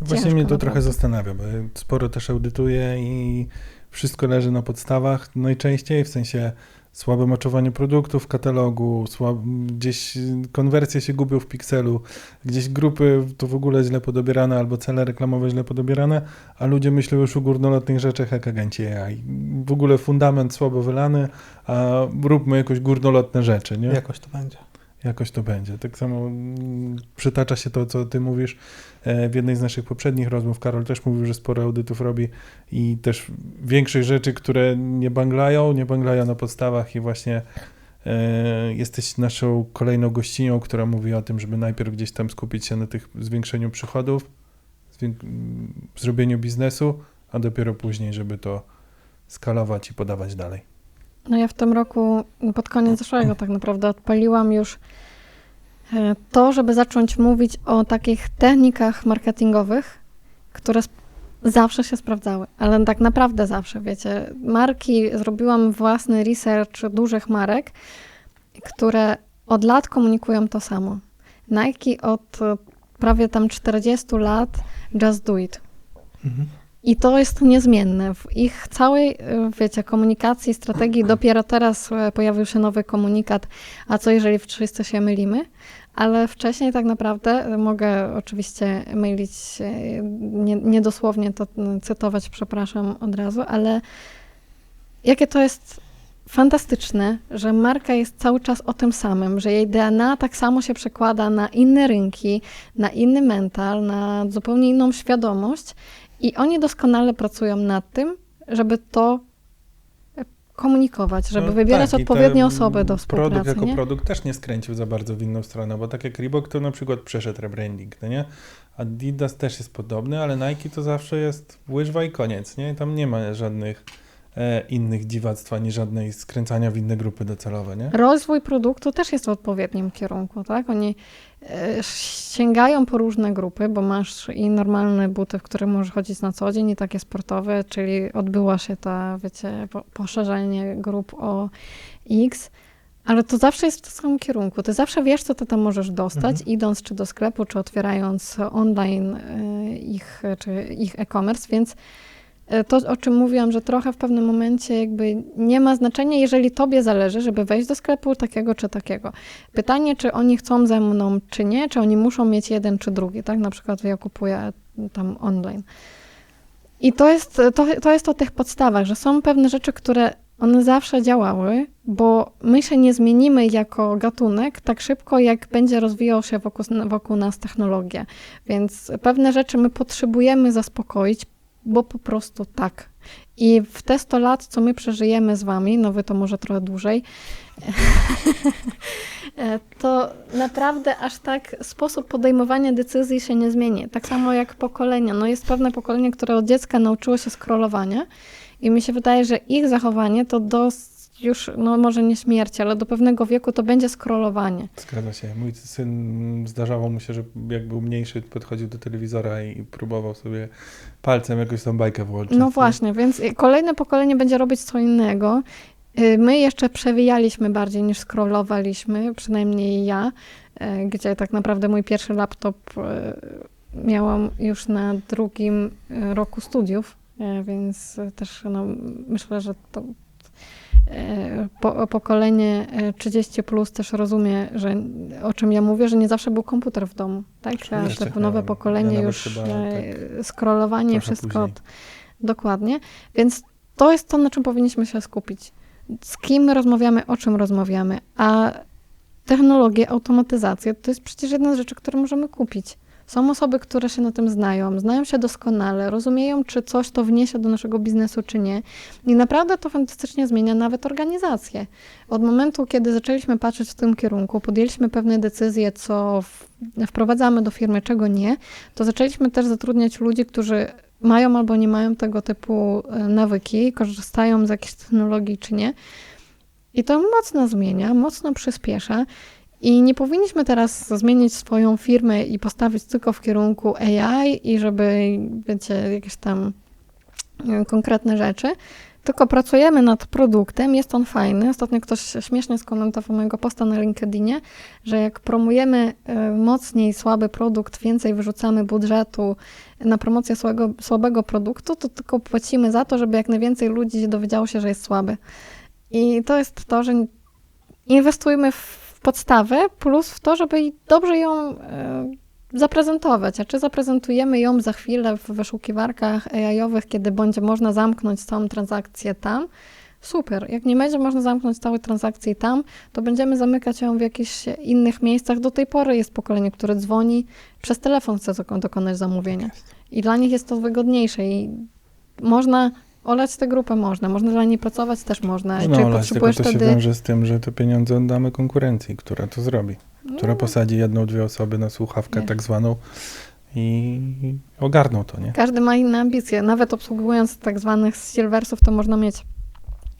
Właśnie mnie to trochę zastanawia, bo sporo też audytuję i wszystko leży na podstawach najczęściej, w sensie słabe moczowanie produktów w katalogu, gdzieś konwersje się gubią w pikselu, gdzieś grupy to w ogóle źle podobierane albo cele reklamowe źle podobierane, a ludzie myślą już o górnolotnych rzeczach jak agenci AI. W ogóle fundament słabo wylany, a róbmy jakoś górnolotne rzeczy, nie? Jakoś to będzie. Jakoś to będzie. Tak samo przytacza się to, co ty mówisz w jednej z naszych poprzednich rozmów. Karol też mówił, że sporo audytów robi i też większość rzeczy, które nie banglają na podstawach i właśnie jesteś naszą kolejną gościnią, która mówi o tym, żeby najpierw gdzieś tam skupić się na tych zwiększeniu przychodów, zrobieniu biznesu, a dopiero później, żeby to skalować i podawać dalej. No ja w tym roku, pod koniec zeszłego tak naprawdę, odpaliłam już to, żeby zacząć mówić o takich technikach marketingowych, które zawsze się sprawdzały, ale tak naprawdę zawsze, wiecie. Zrobiłam własny research dużych marek, które od lat komunikują to samo. Nike od prawie tam 40 lat Just Do It. Mhm. I to jest niezmienne. W ich całej, wiecie, komunikacji, strategii dopiero teraz pojawił się nowy komunikat, a co jeżeli wszyscy się mylimy? Ale wcześniej tak naprawdę, mogę oczywiście mylić, niedosłownie to cytować, przepraszam od razu, ale jakie to jest fantastyczne, że marka jest cały czas o tym samym, że jej DNA tak samo się przekłada na inne rynki, na inny mental, na zupełnie inną świadomość. I oni doskonale pracują nad tym, żeby to komunikować, żeby wybierać tak, odpowiednie osoby do współpracy. Produkt jako nie? produkt też nie skręcił za bardzo w inną stronę, bo tak jak Reebok to na przykład przeszedł rebranding, no nie? Adidas też jest podobny, ale Nike to zawsze jest łyżwa i koniec, nie? Tam nie ma żadnych innych dziwactw, ani żadnej skręcania w inne grupy docelowe, nie? Rozwój produktu też jest w odpowiednim kierunku, tak? Oni sięgają po różne grupy, bo masz i normalne buty, w które możesz chodzić na co dzień, i takie sportowe, czyli odbyło się to, wiecie, poszerzenie grup o X, ale to zawsze jest w tym samym kierunku. Ty zawsze wiesz, co ty tam możesz dostać, idąc czy do sklepu, czy otwierając online ich e-commerce, więc to, o czym mówiłam, że trochę w pewnym momencie jakby nie ma znaczenia, jeżeli tobie zależy, żeby wejść do sklepu takiego czy takiego. Pytanie, czy oni chcą ze mną, czy nie, czy oni muszą mieć jeden czy drugi, tak? Na przykład ja kupuję tam online. I to jest o tych podstawach, że są pewne rzeczy, które one zawsze działały, bo my się nie zmienimy jako gatunek tak szybko, jak będzie rozwijał się wokół nas technologia. Więc pewne rzeczy my potrzebujemy zaspokoić, bo po prostu tak. I w te 100 lat, co my przeżyjemy z wami, no wy to może trochę dłużej, to naprawdę aż tak sposób podejmowania decyzji się nie zmieni. Tak samo jak pokolenia. No jest pewne pokolenie, które od dziecka nauczyło się scrollowania i mi się wydaje, że ich zachowanie to już, no może nie śmierci, ale do pewnego wieku to będzie scrollowanie. Zgadza się. Mój syn, zdarzało mu się, że jak był mniejszy, podchodził do telewizora i próbował sobie palcem jakąś tą bajkę włączyć. No właśnie, więc kolejne pokolenie będzie robić co innego. My jeszcze przewijaliśmy bardziej niż scrollowaliśmy, przynajmniej ja, gdzie tak naprawdę mój pierwszy laptop miałam już na 2. roku studiów, więc też no, myślę, że to pokolenie 30 plus też rozumie, że o czym ja mówię, że nie zawsze był komputer w domu, tak? A to nowe pokolenie już scrollowanie, wszystko dokładnie. Więc to jest to, na czym powinniśmy się skupić. Z kim my rozmawiamy, o czym rozmawiamy, a technologie, automatyzację to jest przecież jedna z rzeczy, które możemy kupić. Są osoby, które się na tym znają się doskonale, rozumieją, czy coś to wniesie do naszego biznesu, czy nie. I naprawdę to fantastycznie zmienia nawet organizację. Od momentu, kiedy zaczęliśmy patrzeć w tym kierunku, podjęliśmy pewne decyzje, co wprowadzamy do firmy, czego nie, to zaczęliśmy też zatrudniać ludzi, którzy mają albo nie mają tego typu nawyki, korzystają z jakichś technologii, czy nie. I to mocno zmienia, mocno przyspiesza. I nie powinniśmy teraz zmienić swoją firmę i postawić tylko w kierunku AI i żeby, wiecie, jakieś tam konkretne rzeczy, tylko pracujemy nad produktem, jest on fajny. Ostatnio ktoś śmiesznie skomentował mojego posta na LinkedInie, że jak promujemy mocniej słaby produkt, więcej wyrzucamy budżetu na promocję słabego produktu, to tylko płacimy za to, żeby jak najwięcej ludzi dowiedziało się, że jest słaby. I to jest to, że inwestujmy w podstawę plus w to, żeby dobrze ją zaprezentować. A czy zaprezentujemy ją za chwilę w wyszukiwarkach AI-owych, kiedy będzie można zamknąć całą transakcję tam, super. Jak nie będzie można zamknąć całej transakcji tam, to będziemy zamykać ją w jakichś innych miejscach. Do tej pory jest pokolenie, które dzwoni, przez telefon chce dokonać zamówienia. I dla nich jest to wygodniejsze i można olać tę grupę, można dla niej pracować też można. No, Czy olać, tylko potrzebujesz to się wtedy... wiąże z tym, że te pieniądze oddamy konkurencji, która to zrobi. Która posadzi 1-2 osoby na słuchawkę Nie. tak zwaną i ogarną to, nie? Każdy ma inne ambicje. Nawet obsługując tak zwanych silversów, to można mieć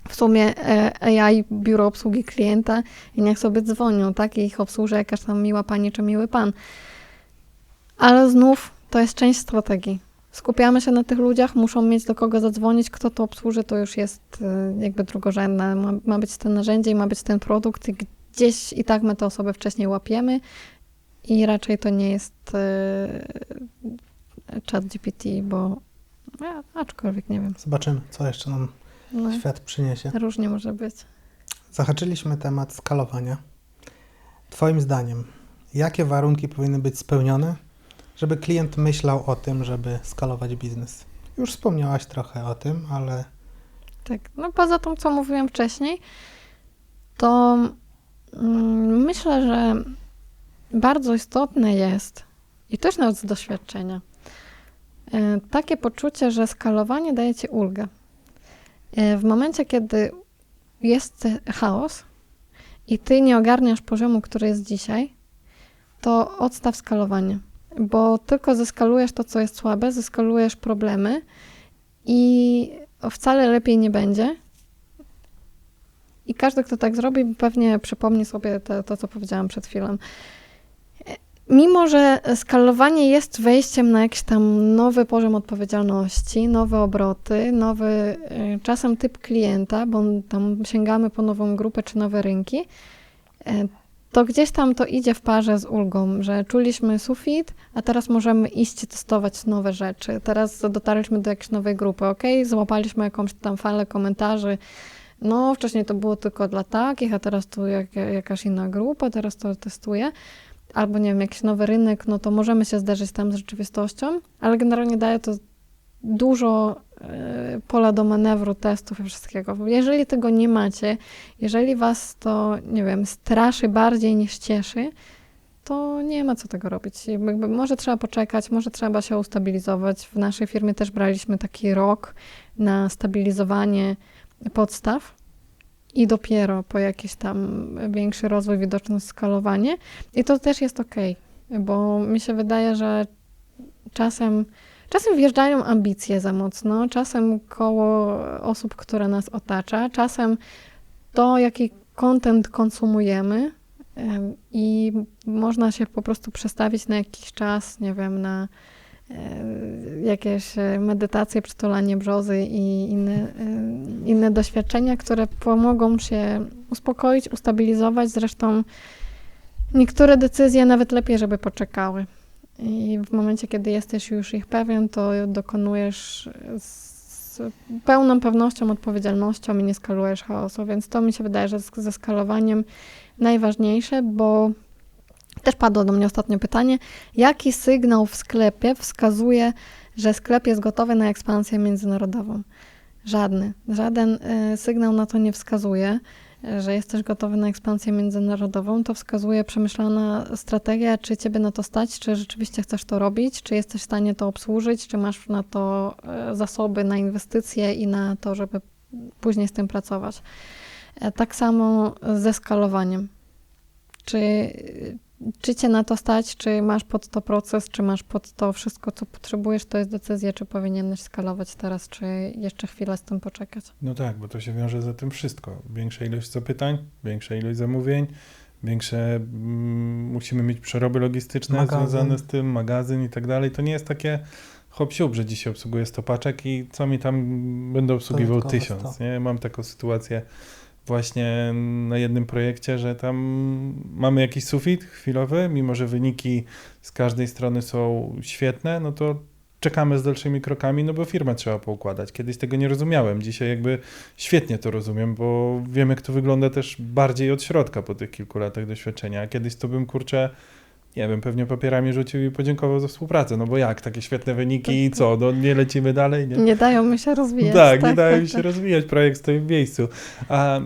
w sumie AI, biuro obsługi klienta i niech sobie dzwonią, tak? I ich obsłuży jakaś tam miła pani czy miły pan. Ale znów to jest część strategii. Skupiamy się na tych ludziach, muszą mieć do kogo zadzwonić, kto to obsłuży, to już jest jakby drugorzędne. Ma być ten narzędzie i ma być ten produkt i gdzieś i tak my te osoby wcześniej łapiemy i raczej to nie jest ChatGPT, bo aczkolwiek nie wiem. Zobaczymy, co jeszcze nam No, świat przyniesie. różnie może być. Zahaczyliśmy temat skalowania. Twoim zdaniem, jakie warunki powinny być spełnione, żeby klient myślał o tym, żeby skalować biznes? Już wspomniałaś trochę o tym, ale Tak, no poza tym, co mówiłam wcześniej, to myślę, że bardzo istotne jest, i też nawet z doświadczenia, takie poczucie, że skalowanie daje ci ulgę. W momencie, kiedy jest chaos i ty nie ogarniasz poziomu, który jest dzisiaj, to odstaw skalowanie, bo tylko zeskalujesz to, co jest słabe, zeskalujesz problemy i wcale lepiej nie będzie. I każdy, kto tak zrobi, pewnie przypomni sobie to, co powiedziałam przed chwilą. Mimo że skalowanie jest wejściem na jakiś tam nowy poziom odpowiedzialności, nowe obroty, nowy czasem typ klienta, bo tam sięgamy po nową grupę czy nowe rynki, to gdzieś tam to idzie w parze z ulgą, że czuliśmy sufit, a teraz możemy iść testować nowe rzeczy. Teraz dotarliśmy do jakiejś nowej grupy, złapaliśmy jakąś tam falę komentarzy, no wcześniej to było tylko dla takich, a teraz tu jakaś inna grupa, teraz to testuję. Albo nie wiem, jakiś nowy rynek, no to możemy się zderzyć tam z rzeczywistością, ale generalnie daje to dużo pola do manewru, testów i wszystkiego. Jeżeli tego nie macie, jeżeli was to, nie wiem, straszy bardziej niż cieszy, to nie ma co tego robić. Jakby może trzeba poczekać, może trzeba się ustabilizować. W naszej firmie też braliśmy taki rok na stabilizowanie podstaw i dopiero po jakiś tam większy rozwój, widoczność, skalowanie. I to też jest okej, bo mi się wydaje, że czasem wjeżdżają ambicje za mocno, czasem koło osób, które nas otacza, czasem to, jaki content konsumujemy i można się po prostu przestawić na jakiś czas, nie wiem, na jakieś medytacje, przytulanie brzozy i inne doświadczenia, które pomogą się uspokoić, ustabilizować. Zresztą niektóre decyzje nawet lepiej, żeby poczekały. I w momencie, kiedy jesteś już ich pewien, to dokonujesz z pełną pewnością, odpowiedzialnością i nie skalujesz chaosu. Więc to mi się wydaje, że ze skalowaniem najważniejsze, bo też padło do mnie ostatnio pytanie, jaki sygnał w sklepie wskazuje, że sklep jest gotowy na ekspansję międzynarodową? Żaden sygnał na to nie wskazuje, że jesteś gotowy na ekspansję międzynarodową. To wskazuje przemyślana strategia, czy ciebie na to stać, czy rzeczywiście chcesz to robić, czy jesteś w stanie to obsłużyć, czy masz na to zasoby na inwestycje i na to, żeby później z tym pracować. Tak samo ze skalowaniem. Czy cię na to stać, czy masz pod to proces, czy masz pod to wszystko, co potrzebujesz, to jest decyzja, czy powinieneś skalować teraz, czy jeszcze chwilę z tym poczekać. No tak, bo to się wiąże za tym wszystko. Większa ilość zapytań, większa ilość zamówień, większe musimy mieć przeroby logistyczne związane z tym, magazyn i tak dalej. To nie jest takie hop-siup, że dzisiaj obsługuję 100 paczek i co mi tam będę obsługiwał 1000. Nie? Mam taką sytuację właśnie na jednym projekcie, że tam mamy jakiś sufit chwilowy, mimo że wyniki z każdej strony są świetne, no to czekamy z dalszymi krokami, no bo firmę trzeba poukładać. Kiedyś tego nie rozumiałem, dzisiaj jakby świetnie to rozumiem, bo wiem, jak to wygląda też bardziej od środka po tych kilku latach doświadczenia. A kiedyś to bym, kurczę, nie wiem, pewnie papierami rzucił i podziękował za współpracę, no bo jak, takie świetne wyniki i co, no nie lecimy dalej? Nie dają mi się rozwijać. Tak, nie daje mi się rozwijać, projekt stoi w miejscu. A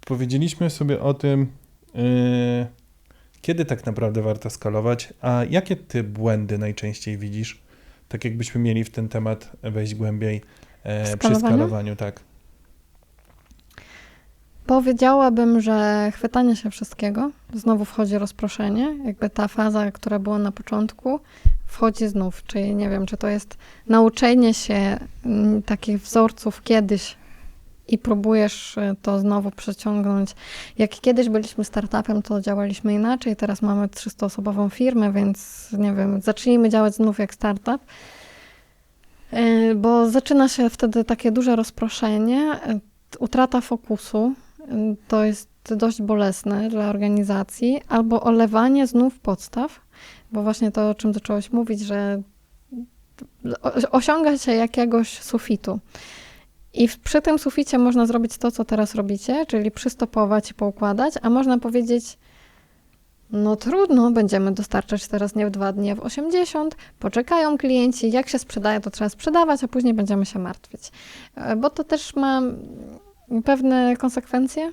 powiedzieliśmy sobie o tym, kiedy tak naprawdę warto skalować, a jakie ty błędy najczęściej widzisz? Tak jakbyśmy mieli w ten temat wejść głębiej przy skalowaniu, tak. Powiedziałabym, że chwytanie się wszystkiego, znowu wchodzi rozproszenie, jakby ta faza, która była na początku, wchodzi znów, czyli nie wiem, czy to jest nauczenie się takich wzorców kiedyś i próbujesz to znowu przeciągnąć. Jak kiedyś byliśmy startupem, to działaliśmy inaczej, teraz mamy 300-osobową firmę, więc nie wiem, zacznijmy działać znów jak startup, bo zaczyna się wtedy takie duże rozproszenie, utrata fokusu, to jest dość bolesne dla organizacji, albo olewanie znów podstaw, bo właśnie to, o czym zacząłeś mówić, że osiąga się jakiegoś sufitu. I przy tym suficie można zrobić to, co teraz robicie, czyli przystopować i poukładać, a można powiedzieć, no trudno, będziemy dostarczać teraz nie w 2 dni, a w 80, poczekają klienci, jak się sprzedaje, to trzeba sprzedawać, a później będziemy się martwić. Bo to też ma pewne konsekwencje.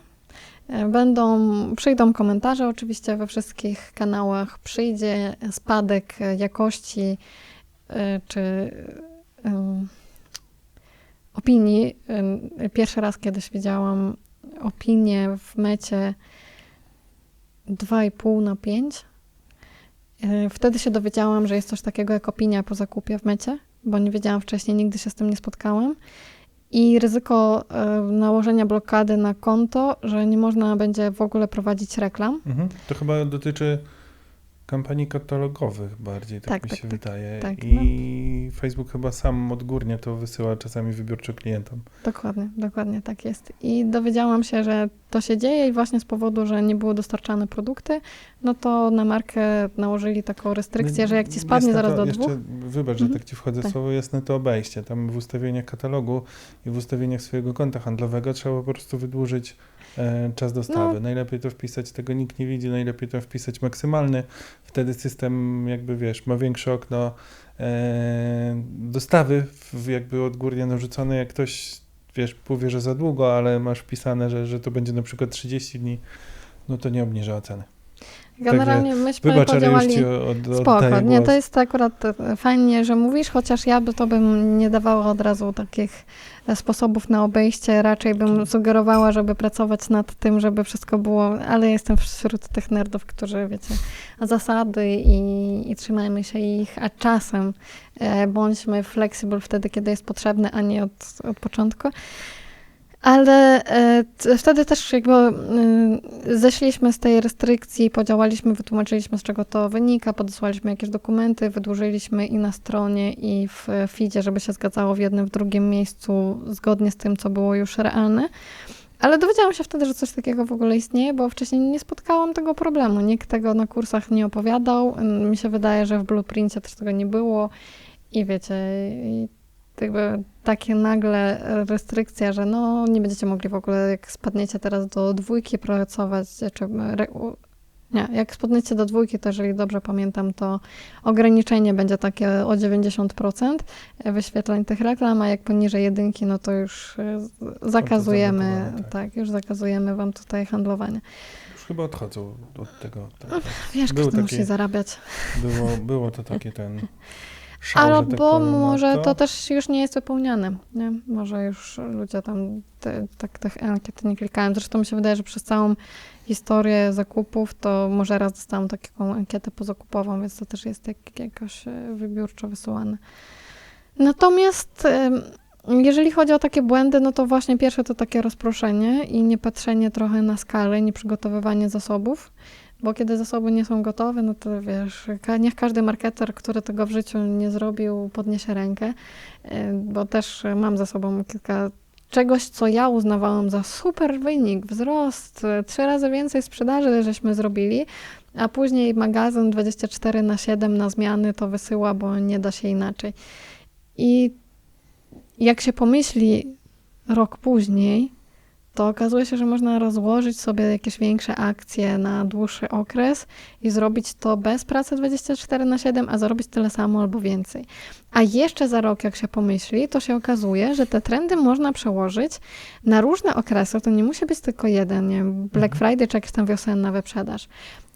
Przyjdą komentarze oczywiście we wszystkich kanałach, przyjdzie spadek jakości czy opinii. Pierwszy raz kiedyś widziałam opinię w Mecie 2,5 na 5. Wtedy się dowiedziałam, że jest coś takiego jak opinia po zakupie w Mecie, bo nie wiedziałam wcześniej, nigdy się z tym nie spotkałam. I ryzyko nałożenia blokady na konto, że nie można będzie w ogóle prowadzić reklam. To chyba dotyczy kampanii katalogowych bardziej, tak mi się wydaje. Tak, I Facebook chyba sam odgórnie to wysyła czasami wybiórczo klientom. Dokładnie tak jest. I dowiedziałam się, że to się dzieje i właśnie z powodu, że nie były dostarczane produkty, no to na markę nałożyli taką restrykcję, że jak ci spadnie zaraz do 2... Wybacz, że tak ci wchodzę w słowo, jasne to obejście. Tam w ustawieniach katalogu i w ustawieniach swojego konta handlowego trzeba po prostu wydłużyć czas dostawy. Najlepiej to wpisać, tego nikt nie widzi, najlepiej to wpisać maksymalny. Wtedy system jakby, wiesz, ma większe okno dostawy jakby odgórnie narzucone. Jak ktoś, wiesz, powie, że za długo, ale masz wpisane, że to będzie na przykład 30 dni, no to nie obniża ceny. Generalnie myśmy podziałali... Spoko, nie, to jest akurat fajnie, że mówisz, chociaż ja bym nie dawała od razu takich sposobów na obejście, raczej bym sugerowała, żeby pracować nad tym, żeby wszystko było, ale jestem wśród tych nerdów, którzy, wiecie, zasady i trzymajmy się ich, a czasem bądźmy flexible wtedy, kiedy jest potrzebne, a nie od początku. Ale wtedy też jakby zeszliśmy z tej restrykcji, podziałaliśmy, wytłumaczyliśmy, z czego to wynika, podesłaliśmy jakieś dokumenty, wydłużyliśmy i na stronie, i w feedzie, żeby się zgadzało w jednym, w drugim miejscu, zgodnie z tym, co było już realne. Ale dowiedziałam się wtedy, że coś takiego w ogóle istnieje, bo wcześniej nie spotkałam tego problemu. Nikt tego na kursach nie opowiadał. Mi się wydaje, że w Blueprincie też tego nie było. I wiecie, jakby takie nagle restrykcja, że no nie będziecie mogli w ogóle, jak spadniecie teraz do 2 pracować, czy nie, jak spadniecie do 2, to jeżeli dobrze pamiętam, to ograniczenie będzie takie o 90% wyświetleń tych reklam, a jak poniżej 1, no to już zakazujemy, tak, już zakazujemy wam tutaj handlowania. Już chyba odchodzą od tego. Tak. Wiesz, każdy musi zarabiać. Było to takie Albo może to też już nie jest wypełniane, nie? Może już ludzie tam tych ankiet nie klikają. Zresztą mi się wydaje, że przez całą historię zakupów to może raz dostałam taką ankietę pozakupową, więc to też jest jakoś wybiórczo wysyłane. Natomiast jeżeli chodzi o takie błędy, no to właśnie pierwsze to takie rozproszenie i nie patrzenie trochę na skalę, nie przygotowywanie zasobów. Bo kiedy zasoby nie są gotowe, no to wiesz, niech każdy marketer, który tego w życiu nie zrobił, podniesie rękę, bo też mam za sobą kilka czegoś, co ja uznawałam za super wynik, wzrost, 3 razy więcej sprzedaży żeśmy zrobili, a później magazyn 24/7 na zmiany to wysyła, bo nie da się inaczej. I jak się pomyśli rok później, to okazuje się, że można rozłożyć sobie jakieś większe akcje na dłuższy okres i zrobić to bez pracy 24/7, a zarobić tyle samo albo więcej. A jeszcze za rok, jak się pomyśli, to się okazuje, że te trendy można przełożyć na różne okresy. To nie musi być tylko jeden, nie wiem, Black Friday czy jakaś tam wiosenna wyprzedaż.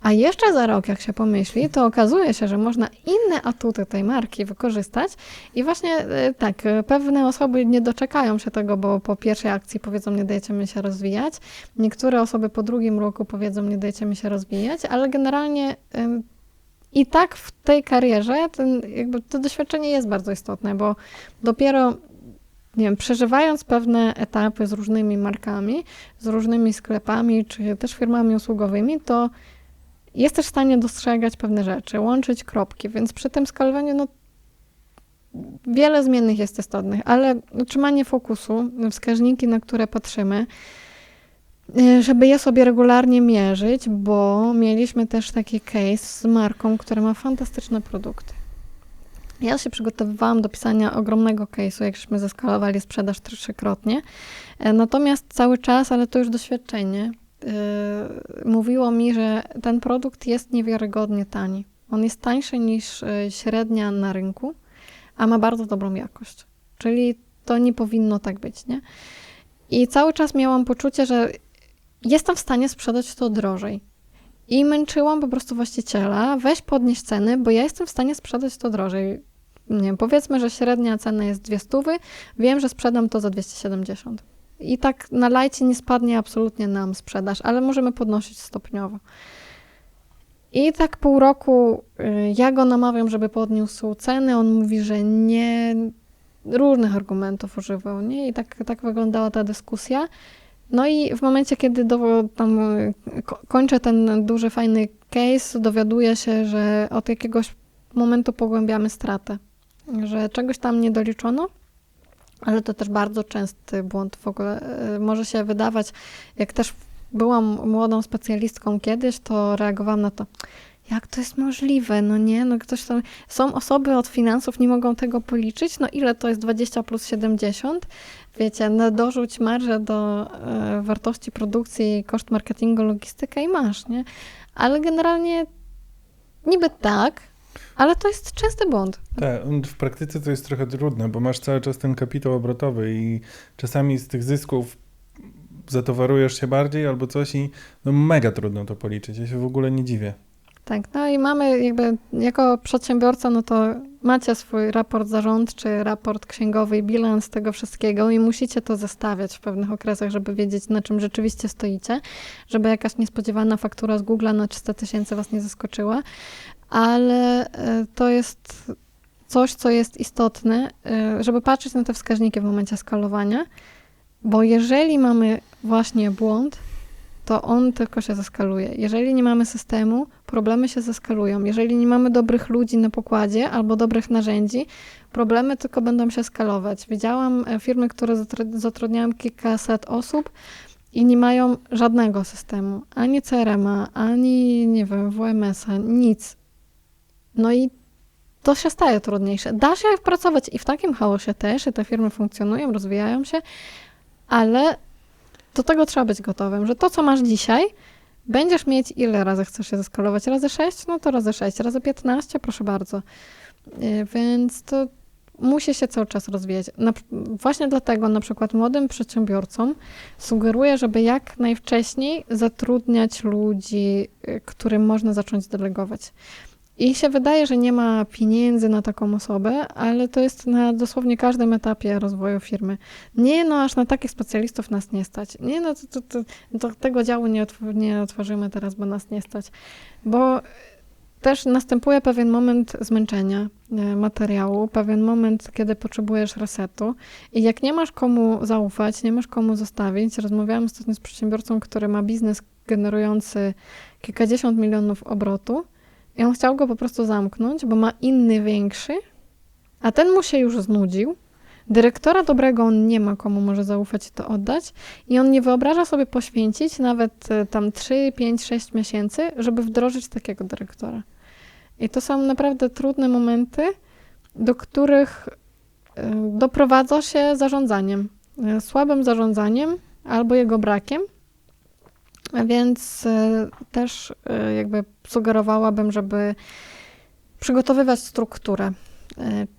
A jeszcze za rok, jak się pomyśli, to okazuje się, że można inne atuty tej marki wykorzystać i właśnie tak, pewne osoby nie doczekają się tego, bo po pierwszej akcji powiedzą, nie dajecie mi się rozwijać. Niektóre osoby po drugim roku powiedzą, nie dajecie mi się rozwijać, ale generalnie i tak w tej karierze to doświadczenie jest bardzo istotne, bo dopiero nie wiem, przeżywając pewne etapy z różnymi markami, z różnymi sklepami, czy też firmami usługowymi, to jesteś w stanie dostrzegać pewne rzeczy, łączyć kropki, więc przy tym skalowaniu wiele zmiennych jest istotnych, ale utrzymanie fokusu, wskaźniki, na które patrzymy, żeby je sobie regularnie mierzyć, bo mieliśmy też taki case z marką, która ma fantastyczne produkty. Ja się przygotowywałam do pisania ogromnego case'u, jakśmy zeskalowali sprzedaż 3-krotnie, natomiast cały czas, ale to już doświadczenie, mówiło mi, że ten produkt jest niewiarygodnie tani. On jest tańszy niż średnia na rynku, a ma bardzo dobrą jakość. Czyli to nie powinno tak być, nie? I cały czas miałam poczucie, że jestem w stanie sprzedać to drożej. I męczyłam po prostu właściciela, weź podnieś ceny, bo ja jestem w stanie sprzedać to drożej. Nie wiem, powiedzmy, że średnia cena jest 200, wiem, że sprzedam to za 270. I tak na lajcie nie spadnie absolutnie nam sprzedaż, ale możemy podnosić stopniowo. I tak pół roku ja go namawiam, żeby podniósł ceny, on mówi, że nie, różnych argumentów używał, nie? I tak wyglądała ta dyskusja. No i w momencie, kiedy kończę ten duży, fajny case, dowiaduję się, że od jakiegoś momentu pogłębiamy stratę, że czegoś tam nie doliczono, ale to też bardzo częsty błąd w ogóle. Może się wydawać, jak też byłam młodą specjalistką kiedyś, to reagowałam na to, jak to jest możliwe, no nie, no ktoś tam, są osoby od finansów, nie mogą tego policzyć, no ile to jest 20 plus 70, wiecie, no dorzuć marżę do wartości produkcji, koszt marketingu, logistykę i masz, nie? Ale generalnie niby tak, ale to jest częsty błąd. Tak, w praktyce to jest trochę trudne, bo masz cały czas ten kapitał obrotowy i czasami z tych zysków zatowarujesz się bardziej albo coś i mega trudno to policzyć. Ja się w ogóle nie dziwię. Tak, no i mamy jakby jako przedsiębiorca, no to macie swój raport zarządczy, raport księgowy i bilans tego wszystkiego i musicie to zestawiać w pewnych okresach, żeby wiedzieć, na czym rzeczywiście stoicie, żeby jakaś niespodziewana faktura z Google'a na 300 000 was nie zaskoczyła, ale to jest coś, co jest istotne, żeby patrzeć na te wskaźniki w momencie skalowania, bo jeżeli mamy właśnie błąd, to on tylko się zeskaluje. Jeżeli nie mamy systemu, problemy się zeskalują. Jeżeli nie mamy dobrych ludzi na pokładzie albo dobrych narzędzi, problemy tylko będą się skalować. Widziałam firmy, które zatrudniają kilkaset osób i nie mają żadnego systemu. Ani CRM-a, ani, nie wiem, WMS-a, nic. No i to się staje trudniejsze. Da się pracować i w takim chaosie też, i te firmy funkcjonują, rozwijają się, ale do tego trzeba być gotowym, że to, co masz dzisiaj, będziesz mieć, ile razy chcesz się zeskalować? Razy 6? No to razy 6. Razy 15? Proszę bardzo. Więc to musi się cały czas rozwijać. Właśnie dlatego na przykład młodym przedsiębiorcom sugeruję, żeby jak najwcześniej zatrudniać ludzi, którym można zacząć delegować. I się wydaje, że nie ma pieniędzy na taką osobę, ale to jest na dosłownie każdym etapie rozwoju firmy. Nie, no aż na takich specjalistów nas nie stać. Nie, no to tego działu nie otworzymy teraz, bo nas nie stać. Bo też następuje pewien moment zmęczenia materiału, pewien moment, kiedy potrzebujesz resetu i jak nie masz komu zaufać, nie masz komu zostawić. Rozmawiałam ostatnio z przedsiębiorcą, który ma biznes generujący kilkadziesiąt milionów obrotu, i on chciał go po prostu zamknąć, bo ma inny, większy, a ten mu się już znudził, Dyrektora dobrego on nie ma, komu może zaufać i to oddać. I on nie wyobraża sobie poświęcić nawet tam 3, 5, 6 miesięcy, żeby wdrożyć takiego dyrektora. I to są naprawdę trudne momenty, do których doprowadza się zarządzaniem. Słabym zarządzaniem albo jego brakiem. Więc też jakby sugerowałabym, żeby przygotowywać strukturę.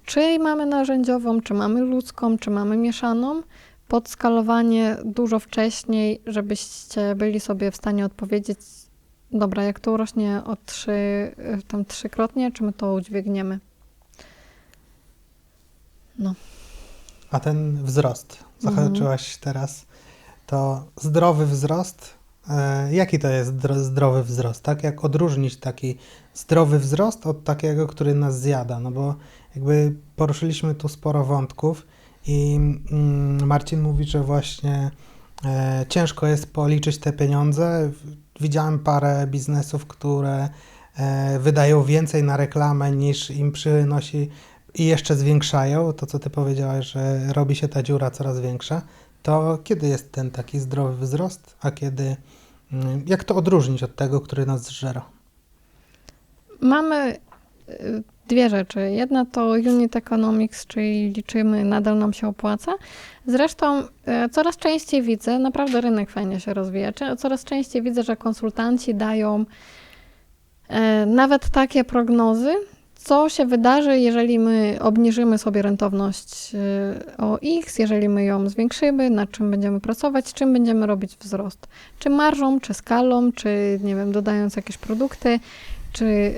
Czy mamy narzędziową, czy mamy ludzką, czy mamy mieszaną. Podskalowanie dużo wcześniej, żebyście byli sobie w stanie odpowiedzieć, dobra, jak to urośnie o 3-krotnie, czy my to udźwigniemy? No. A ten wzrost, zahaczyłaś teraz, to zdrowy wzrost, jaki to jest zdrowy wzrost, tak? Jak odróżnić taki zdrowy wzrost od takiego, który nas zjada? No bo jakby poruszyliśmy tu sporo wątków i Marcin mówi, że właśnie ciężko jest policzyć te pieniądze. Widziałem parę biznesów, które wydają więcej na reklamę niż im przynosi i jeszcze zwiększają. To, co ty powiedziałaś, że robi się ta dziura coraz większa. To kiedy jest ten taki zdrowy wzrost, a kiedy, jak to odróżnić od tego, który nas zżera? Mamy dwie rzeczy. Jedna to unit economics, czyli liczymy, nadal nam się opłaca. Zresztą coraz częściej widzę, naprawdę rynek fajnie się rozwija, coraz częściej widzę, że konsultanci dają nawet takie prognozy, co się wydarzy, jeżeli my obniżymy sobie rentowność o X, jeżeli my ją zwiększymy, nad czym będziemy pracować, czym będziemy robić wzrost. Czy marżą, czy skalą, czy nie wiem, dodając jakieś produkty, czy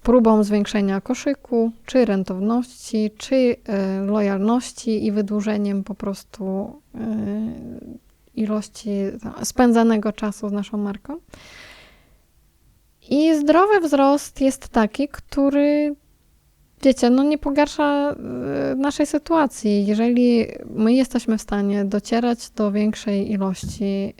próbą zwiększenia koszyku, czy rentowności, czy lojalności i wydłużeniem po prostu ilości spędzanego czasu z naszą marką. I zdrowy wzrost jest taki, który, wiecie, no nie pogarsza naszej sytuacji. Jeżeli my jesteśmy w stanie docierać do większej ilości,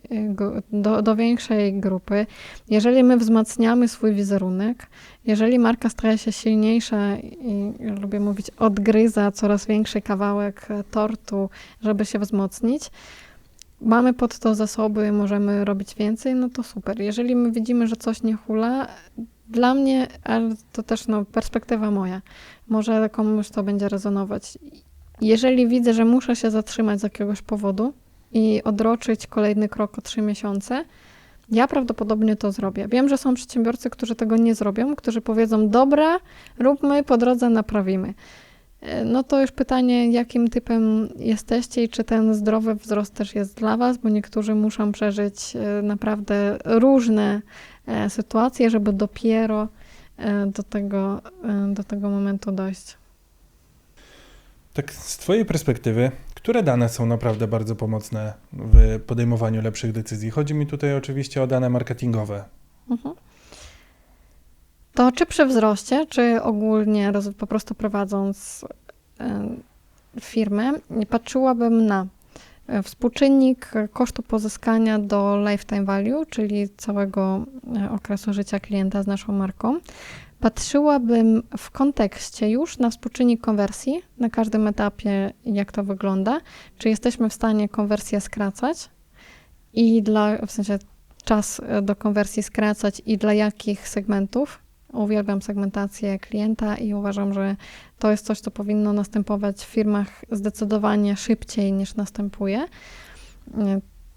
do większej grupy, jeżeli my wzmacniamy swój wizerunek, jeżeli marka staje się silniejsza i lubię mówić, odgryza coraz większy kawałek tortu, żeby się wzmocnić, mamy pod to zasoby, możemy robić więcej, no to super. Jeżeli my widzimy, że coś nie hula, dla mnie, ale to też perspektywa moja, może komuś to będzie rezonować. Jeżeli widzę, że muszę się zatrzymać z jakiegoś powodu i odroczyć kolejny krok o 3 miesiące, ja prawdopodobnie to zrobię. Wiem, że są przedsiębiorcy, którzy tego nie zrobią, którzy powiedzą, dobra, róbmy, po drodze naprawimy. No to już pytanie, jakim typem jesteście i czy ten zdrowy wzrost też jest dla was, bo niektórzy muszą przeżyć naprawdę różne sytuacje, żeby dopiero do tego momentu dojść. Tak z twojej perspektywy, które dane są naprawdę bardzo pomocne w podejmowaniu lepszych decyzji? Chodzi mi tutaj oczywiście o dane marketingowe. To czy przy wzroście, czy ogólnie po prostu prowadząc firmę, patrzyłabym na współczynnik kosztu pozyskania do lifetime value, czyli całego okresu życia klienta z naszą marką. Patrzyłabym w kontekście już na współczynnik konwersji, na każdym etapie, jak to wygląda, czy jesteśmy w stanie konwersję skracać i w sensie czas do konwersji skracać i dla jakich segmentów. Uwielbiam segmentację klienta i uważam, że to jest coś, co powinno następować w firmach zdecydowanie szybciej niż następuje.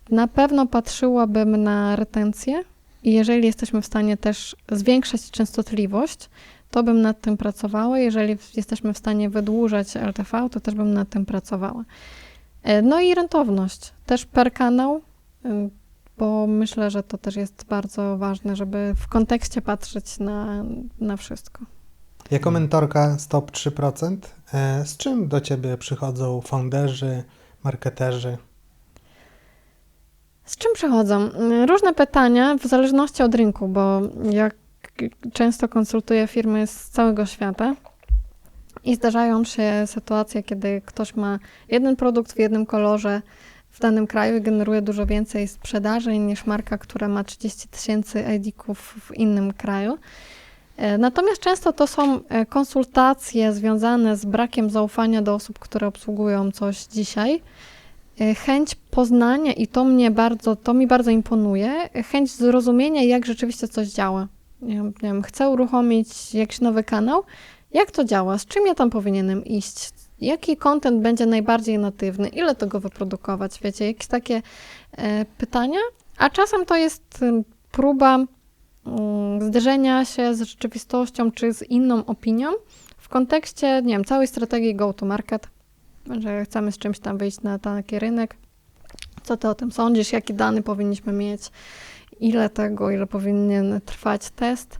Na pewno patrzyłabym na retencję i jeżeli jesteśmy w stanie też zwiększać częstotliwość, to bym nad tym pracowała. Jeżeli jesteśmy w stanie wydłużać LTV, to też bym nad tym pracowała. No i rentowność, też per kanał, bo myślę, że to też jest bardzo ważne, żeby w kontekście patrzeć na wszystko. Jako mentorka z top 3%, z czym do ciebie przychodzą founderzy, marketerzy? Z czym przychodzą? Różne pytania, w zależności od rynku, bo ja często konsultuję firmy z całego świata i zdarzają się sytuacje, kiedy ktoś ma jeden produkt w jednym kolorze w danym kraju i generuje dużo więcej sprzedaży niż marka, która ma 30 000 ID-ków w innym kraju. Natomiast często to są konsultacje związane z brakiem zaufania do osób, które obsługują coś dzisiaj. Chęć poznania i to mi bardzo imponuje, chęć zrozumienia, jak rzeczywiście coś działa. Nie wiem, chcę uruchomić jakiś nowy kanał, jak to działa, z czym ja tam powinienem iść, jaki content będzie najbardziej natywny, ile tego wyprodukować, wiecie, jakieś takie pytania, a czasem to jest próba zderzenia się z rzeczywistością czy z inną opinią w kontekście, nie wiem, całej strategii go-to-market, że chcemy z czymś tam wyjść na taki rynek. Co ty o tym sądzisz? Jakie dane powinniśmy mieć? Ile powinien trwać test?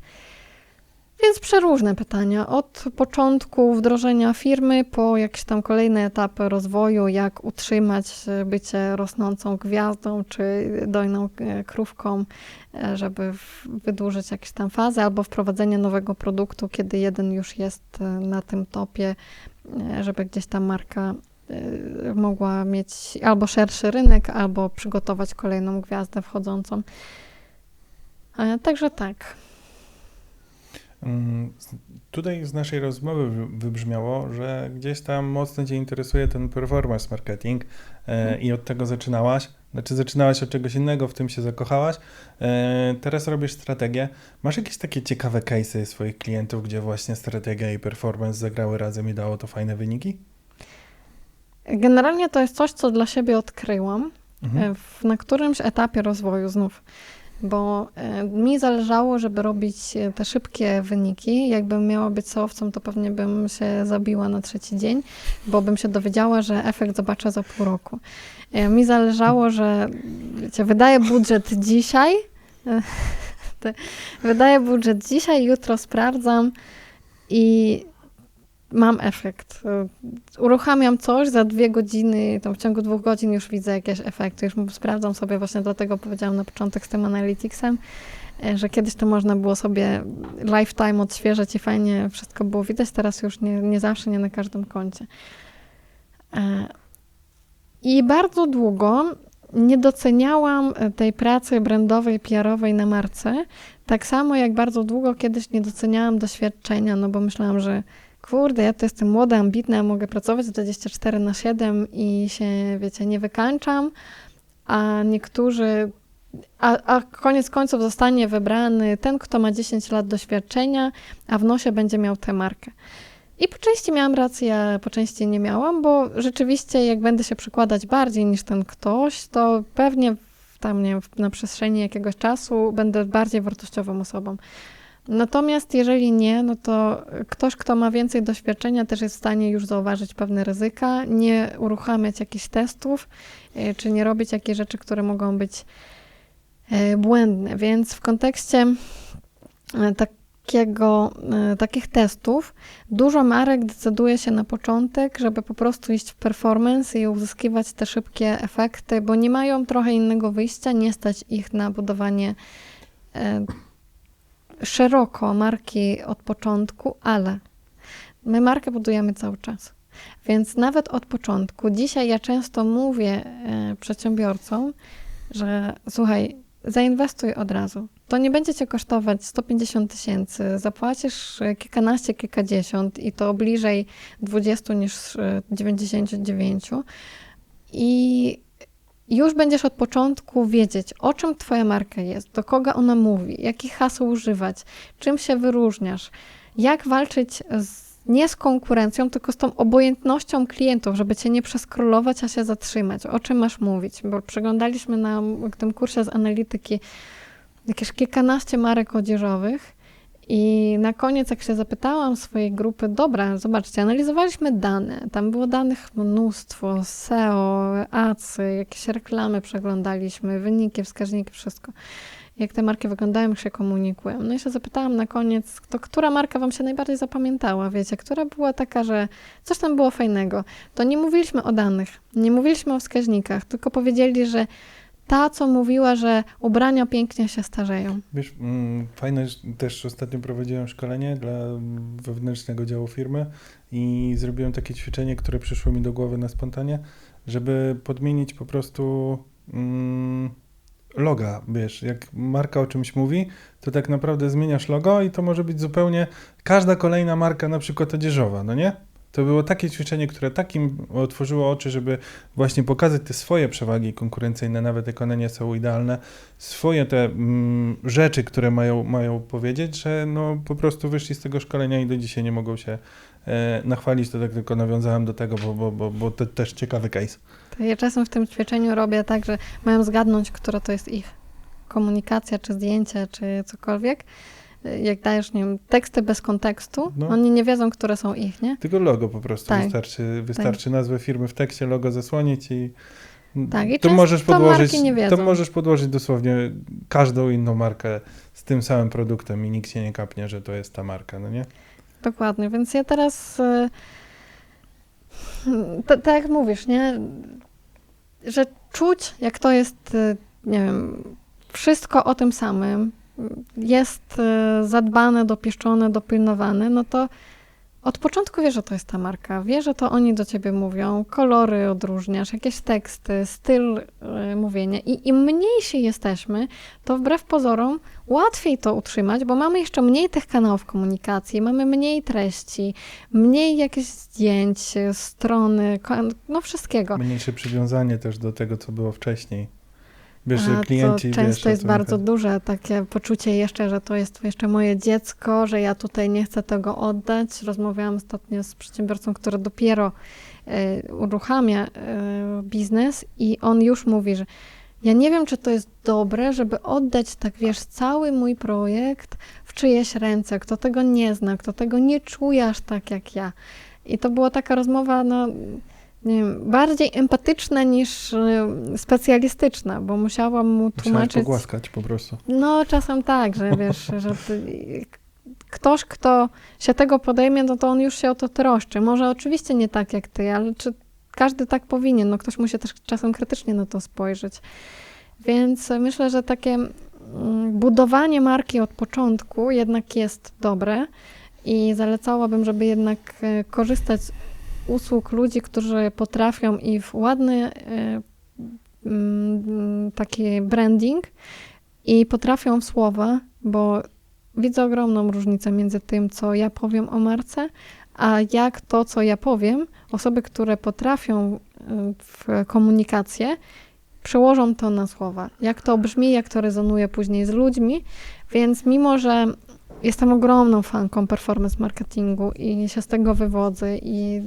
Więc przeróżne pytania. Od początku wdrożenia firmy po jakieś tam kolejne etapy rozwoju, jak utrzymać bycie rosnącą gwiazdą czy dojną krówką, żeby wydłużyć jakieś tam fazę, albo wprowadzenie nowego produktu, kiedy jeden już jest na tym topie, żeby gdzieś tam marka mogła mieć albo szerszy rynek, albo przygotować kolejną gwiazdę wchodzącą. Także tak. Tutaj z naszej rozmowy wybrzmiało, że gdzieś tam mocno Cię interesuje ten performance marketing i od tego zaczynałaś. Znaczy zaczynałaś od czegoś innego, w tym się zakochałaś. Teraz robisz strategię. Masz jakieś takie ciekawe case'y swoich klientów, gdzie właśnie strategia i performance zagrały razem i dało to fajne wyniki? Generalnie to jest coś, co dla siebie odkryłam na którymś etapie rozwoju znów. Bo mi zależało, żeby robić te szybkie wyniki. Jakbym miała być SEO-owcem, to pewnie bym się zabiła na 3. dzień, bo bym się dowiedziała, że efekt zobaczę za pół roku. Mi zależało, że wiecie, wydaję budżet dzisiaj, jutro sprawdzam i mam efekt. Uruchamiam coś, za 2 godziny, tam w ciągu 2 godzin już widzę jakieś efekty. Już sprawdzam sobie, właśnie dlatego powiedziałam na początek z tym Analyticsem, że kiedyś to można było sobie lifetime odświeżać i fajnie wszystko było widać. Teraz już nie zawsze, nie na każdym koncie. I bardzo długo nie doceniałam tej pracy brandowej, PR-owej na marce. Tak samo jak bardzo długo kiedyś nie doceniałam doświadczenia, no bo myślałam, że kurde, ja to jestem młoda, ambitna, mogę pracować 24/7 i się, wiecie, nie wykańczam, a niektórzy, a koniec końców zostanie wybrany ten, kto ma 10 lat doświadczenia, a w nosie będzie miał tę markę. I po części miałam rację, a po części nie miałam, bo rzeczywiście jak będę się przykładać bardziej niż ten ktoś, to pewnie tam, nie wiem, na przestrzeni jakiegoś czasu będę bardziej wartościową osobą. Natomiast jeżeli nie, no to ktoś, kto ma więcej doświadczenia, też jest w stanie już zauważyć pewne ryzyka, nie uruchamiać jakichś testów, czy nie robić jakichś rzeczy, które mogą być błędne. Więc w kontekście takich testów dużo marek decyduje się na początek, żeby po prostu iść w performance i uzyskiwać te szybkie efekty, bo nie mają trochę innego wyjścia, nie stać ich na budowanie szeroko marki od początku, ale my markę budujemy cały czas. Więc nawet od początku, dzisiaj ja często mówię przedsiębiorcom, że słuchaj, zainwestuj od razu. To nie będzie cię kosztować 150 000, zapłacisz kilkanaście, kilkadziesiąt i to bliżej 20 niż 99 i już będziesz od początku wiedzieć, o czym twoja marka jest, do kogo ona mówi, jakich haseł używać, czym się wyróżniasz, jak walczyć nie z konkurencją, tylko z tą obojętnością klientów, żeby cię nie przeskrolować, a się zatrzymać, o czym masz mówić, bo przeglądaliśmy na tym kursie z analityki jakieś kilkanaście marek odzieżowych i na koniec, jak się zapytałam swojej grupy, dobra, zobaczcie, analizowaliśmy dane, tam było danych mnóstwo, SEO, ACY, jakieś reklamy przeglądaliśmy, wyniki, wskaźniki, wszystko. Jak te marki wyglądają, jak się komunikują. No i się zapytałam na koniec, to która marka wam się najbardziej zapamiętała, wiecie, która była taka, że coś tam było fajnego. To nie mówiliśmy o danych, nie mówiliśmy o wskaźnikach, tylko powiedzieli, że ta, co mówiła, że ubrania pięknie się starzeją. Wiesz, fajne, też ostatnio prowadziłem szkolenie dla wewnętrznego działu firmy i zrobiłem takie ćwiczenie, które przyszło mi do głowy na spontanie, żeby podmienić po prostu loga, wiesz, jak marka o czymś mówi, to tak naprawdę zmieniasz logo i to może być zupełnie każda kolejna marka, na przykład odzieżowa, no nie? To było takie ćwiczenie, które takim otworzyło oczy, żeby właśnie pokazać te swoje przewagi konkurencyjne, nawet jak one nie są idealne, swoje te rzeczy, które mają powiedzieć, że no po prostu wyszli z tego szkolenia i do dzisiaj nie mogą się nachwalić, to tak tylko nawiązałem do tego, bo to też ciekawy case. To ja czasem w tym ćwiczeniu robię tak, że mają zgadnąć, która to jest ich komunikacja, czy zdjęcie, czy cokolwiek. Jak dajesz, nie wiem, teksty bez kontekstu, No. oni nie wiedzą, które są ich, nie? Tylko logo po prostu Tak, wystarczy nazwę firmy w tekście, logo zasłonić i Tak, i to często marki nie wiedzą. to możesz podłożyć dosłownie każdą inną markę z tym samym produktem i nikt się nie kapnie, że to jest ta marka, no nie? Dokładnie, więc ja teraz, tak jak mówisz, nie, że czuć, jak to jest, nie wiem, wszystko o tym samym, jest zadbane, dopieszczone, dopilnowane, no to od początku wiesz, że to jest ta marka, wiesz, że to oni do ciebie mówią, kolory odróżniasz, jakieś teksty, styl mówienia i im mniejsi jesteśmy, to wbrew pozorom łatwiej to utrzymać, bo mamy jeszcze mniej tych kanałów komunikacji, mamy mniej treści, mniej jakichś zdjęć, strony, no wszystkiego. Mniejsze przywiązanie też do tego, co było wcześniej. Wiesz, że A klienci, to często wiesz, o jest co mi bardzo chodzi. duże takie poczucie jeszcze, że to jest jeszcze moje dziecko, że ja tutaj nie chcę tego oddać. Rozmawiałam ostatnio z przedsiębiorcą, który dopiero uruchamia biznes i on już mówi, że ja nie wiem, czy to jest dobre, żeby oddać, tak wiesz, cały mój projekt w czyjeś ręce, kto tego nie zna, kto tego nie czuje aż tak jak ja. I to była taka rozmowa, no nie wiem, bardziej empatyczna niż specjalistyczna, bo musiałam mu Musiałaś tłumaczyć. pogłaskać po prostu. No czasem tak, że wiesz, że ktoś, kto się tego podejmie, no to on już się o to troszczy. Może oczywiście nie tak jak ty, ale czy każdy tak powinien? No ktoś musi też czasem krytycznie na to spojrzeć. Więc myślę, że takie budowanie marki od początku jednak jest dobre i zalecałabym, żeby jednak korzystać z usług ludzi, którzy potrafią i w ładny taki branding i potrafią w słowa, bo widzę ogromną różnicę między tym, co ja powiem o marce, a jak to, co ja powiem, osoby, które potrafią w komunikację, przełożą to na słowa. Jak to brzmi, jak to rezonuje później z ludźmi, więc mimo, że jestem ogromną fanką performance marketingu i się z tego wywodzę i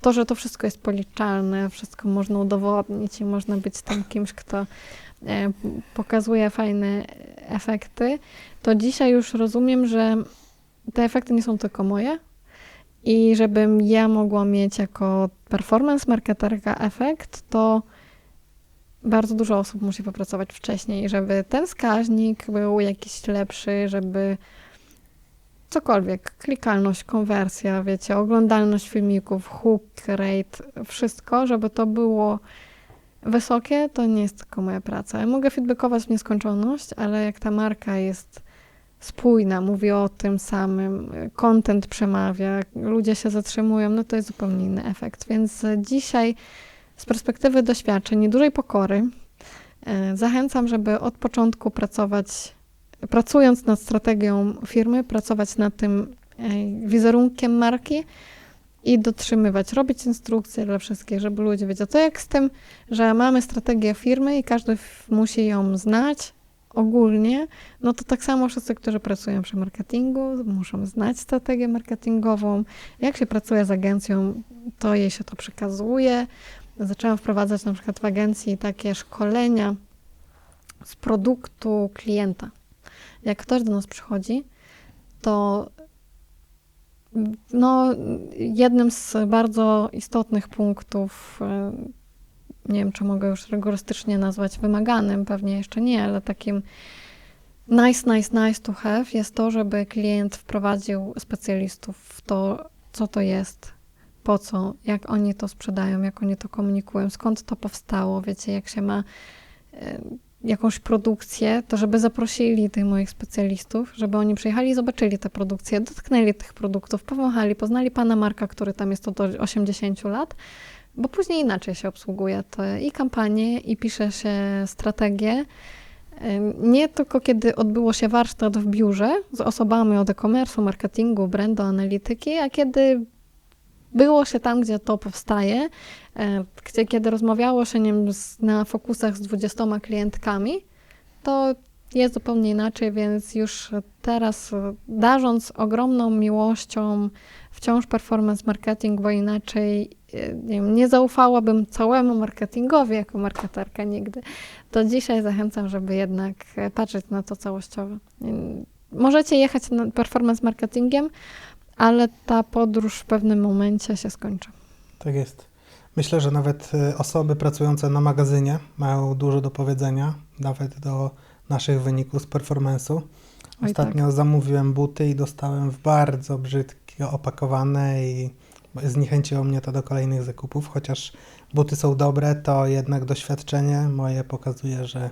to, że to wszystko jest policzalne, wszystko można udowodnić i można być tym kimś, kto pokazuje fajne efekty, to dzisiaj już rozumiem, że te efekty nie są tylko moje i żebym ja mogła mieć jako performance marketerka efekt, to bardzo dużo osób musi popracować wcześniej, żeby ten wskaźnik był jakiś lepszy, żeby cokolwiek, klikalność, konwersja, wiecie, oglądalność filmików, hook rate, wszystko, żeby to było wysokie, to nie jest tylko moja praca. Ja mogę feedbackować w nieskończoność, ale jak ta marka jest spójna, mówi o tym samym, content przemawia, ludzie się zatrzymują, no to jest zupełnie inny efekt. Więc dzisiaj z perspektywy doświadczeń i dużej pokory zachęcam, żeby od początku pracując nad strategią firmy, pracować nad tym wizerunkiem marki i dotrzymywać, robić instrukcje dla wszystkich, żeby ludzie wiedzieli. To jak z tym, że mamy strategię firmy i każdy musi ją znać ogólnie, no to tak samo wszyscy, którzy pracują przy marketingu, muszą znać strategię marketingową. Jak się pracuje z agencją, to jej się to przekazuje. Zaczęłam wprowadzać na przykład w agencji takie szkolenia z produktu klienta. Jak ktoś do nas przychodzi, to no, jednym z bardzo istotnych punktów, nie wiem, czy mogę już rygorystycznie nazwać wymaganym, pewnie jeszcze nie, ale takim nice to have jest to, żeby klient wprowadził specjalistów w to, co to jest, po co, jak oni to sprzedają, jak oni to komunikują, skąd to powstało, wiecie, jak się ma jakąś produkcję, to żeby zaprosili tych moich specjalistów, żeby oni przyjechali i zobaczyli te produkcje, dotknęli tych produktów, powąchali, poznali pana Marka, który tam jest od 80 lat, bo później inaczej się obsługuje to i kampanie, i pisze się strategię. Nie tylko kiedy odbyło się warsztat w biurze z osobami od e-commerce'u, marketingu, brandu, analityki, a kiedy było się tam, gdzie to powstaje, kiedy rozmawiało się na fokusach z 20 klientkami, to jest zupełnie inaczej, więc już teraz darząc ogromną miłością wciąż performance marketing, bo inaczej nie zaufałabym całemu marketingowi jako marketerka nigdy, to dzisiaj zachęcam, żeby jednak patrzeć na to całościowo. Możecie jechać performance marketingiem, ale ta podróż w pewnym momencie się skończy. Tak jest. Myślę, że nawet osoby pracujące na magazynie mają dużo do powiedzenia, nawet do naszych wyników z performance'u. Ostatnio zamówiłem buty i dostałem w bardzo brzydkie opakowane i zniechęciło mnie to do kolejnych zakupów. Chociaż buty są dobre, to jednak doświadczenie moje pokazuje, że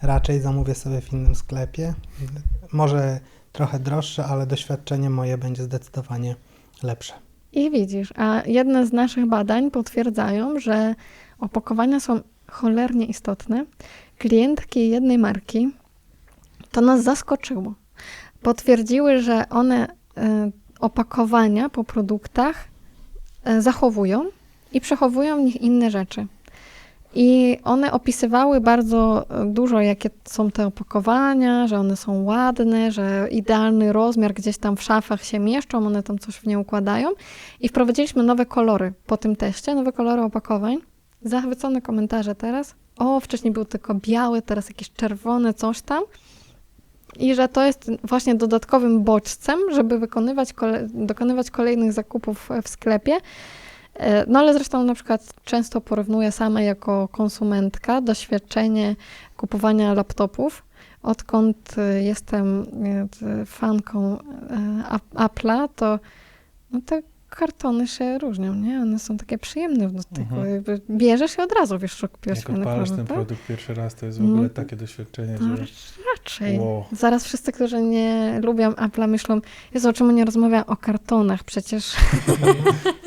raczej zamówię sobie w innym sklepie. Może trochę droższe, ale doświadczenie moje będzie zdecydowanie lepsze. I widzisz, a jedne z naszych badań potwierdzają, że opakowania są cholernie istotne. Klientki jednej marki, to nas zaskoczyło. Potwierdziły, że one opakowania po produktach zachowują i przechowują w nich inne rzeczy. I one opisywały bardzo dużo, jakie są te opakowania, że one są ładne, że idealny rozmiar gdzieś tam w szafach się mieszczą, one tam coś w nie układają. I wprowadziliśmy nowe kolory po tym teście, nowe kolory opakowań. Zachwycone komentarze teraz. O, wcześniej był tylko biały, teraz jakiś czerwony, coś tam. I że to jest właśnie dodatkowym bodźcem, żeby dokonywać kolejnych zakupów w sklepie. No ale zresztą na przykład często porównuję sama jako konsumentka doświadczenie kupowania laptopów. Odkąd jestem fanką Apple'a, to no te kartony się różnią, nie? One są takie przyjemne w dotyku. Bierzesz i od razu wiesz, że kupiłeś Jak fajny odpalasz produkt. ten produkt pierwszy raz, to jest w ogóle takie doświadczenie, No, że... raczej. Wow. Zaraz wszyscy, którzy nie lubią Apple'a, myślą, Jezu, czemu nie rozmawia o kartonach? Przecież...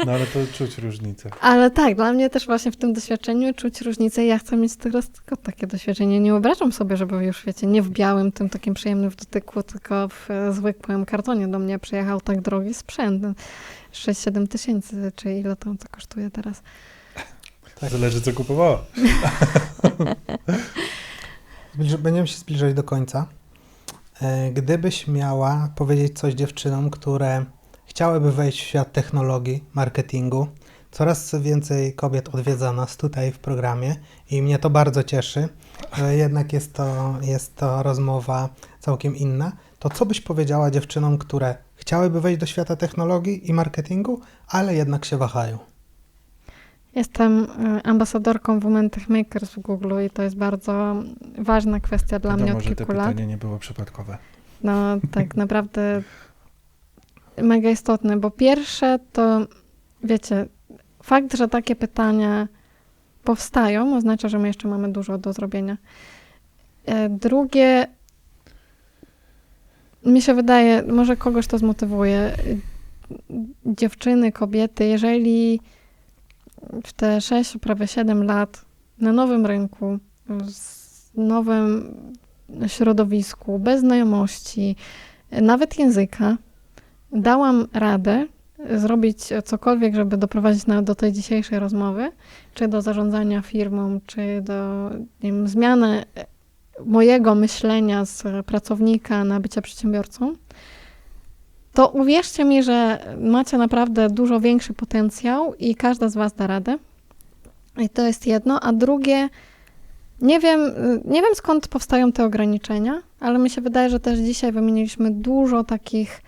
No ale to czuć różnicę. Ale tak, dla mnie też właśnie w tym doświadczeniu czuć różnicę. Ja chcę mieć teraz tylko takie doświadczenie. Nie wyobrażam sobie, żeby już, wiecie, nie w białym, tym takim przyjemnym w dotyku, tylko w zwykłym kartonie do mnie przyjechał tak drogi sprzęt. 6-7 tysięcy, czy ile to kosztuje teraz. Tak. Zależy, co kupowała. Będziemy się zbliżać do końca. Gdybyś miała powiedzieć coś dziewczynom, które chciałyby wejść w świat technologii, marketingu, coraz więcej kobiet odwiedza nas tutaj w programie i mnie to bardzo cieszy, że jednak jest to rozmowa całkiem inna. To co byś powiedziała dziewczynom, które chciałyby wejść do świata technologii i marketingu, ale jednak się wahają? Jestem ambasadorką Women Tech Makers w Google i to jest bardzo ważna kwestia dla mnie od Może kilku to lat. pytanie nie było przypadkowe. No tak naprawdę mega istotne, bo pierwsze to, wiecie, fakt, że takie pytania powstają, oznacza, że my jeszcze mamy dużo do zrobienia. Drugie, mi się wydaje, może kogoś to zmotywuje, dziewczyny, kobiety, jeżeli w te 6, prawie 7 lat na nowym rynku, w nowym środowisku, bez znajomości, nawet języka, dałam radę zrobić cokolwiek, żeby doprowadzić do tej dzisiejszej rozmowy, czy do zarządzania firmą, czy do, nie wiem, zmiany mojego myślenia z pracownika na bycie przedsiębiorcą, to uwierzcie mi, że macie naprawdę dużo większy potencjał i każda z was da radę. I to jest jedno. A drugie, nie wiem skąd powstają te ograniczenia, ale mi się wydaje, że też dzisiaj wymieniliśmy dużo takich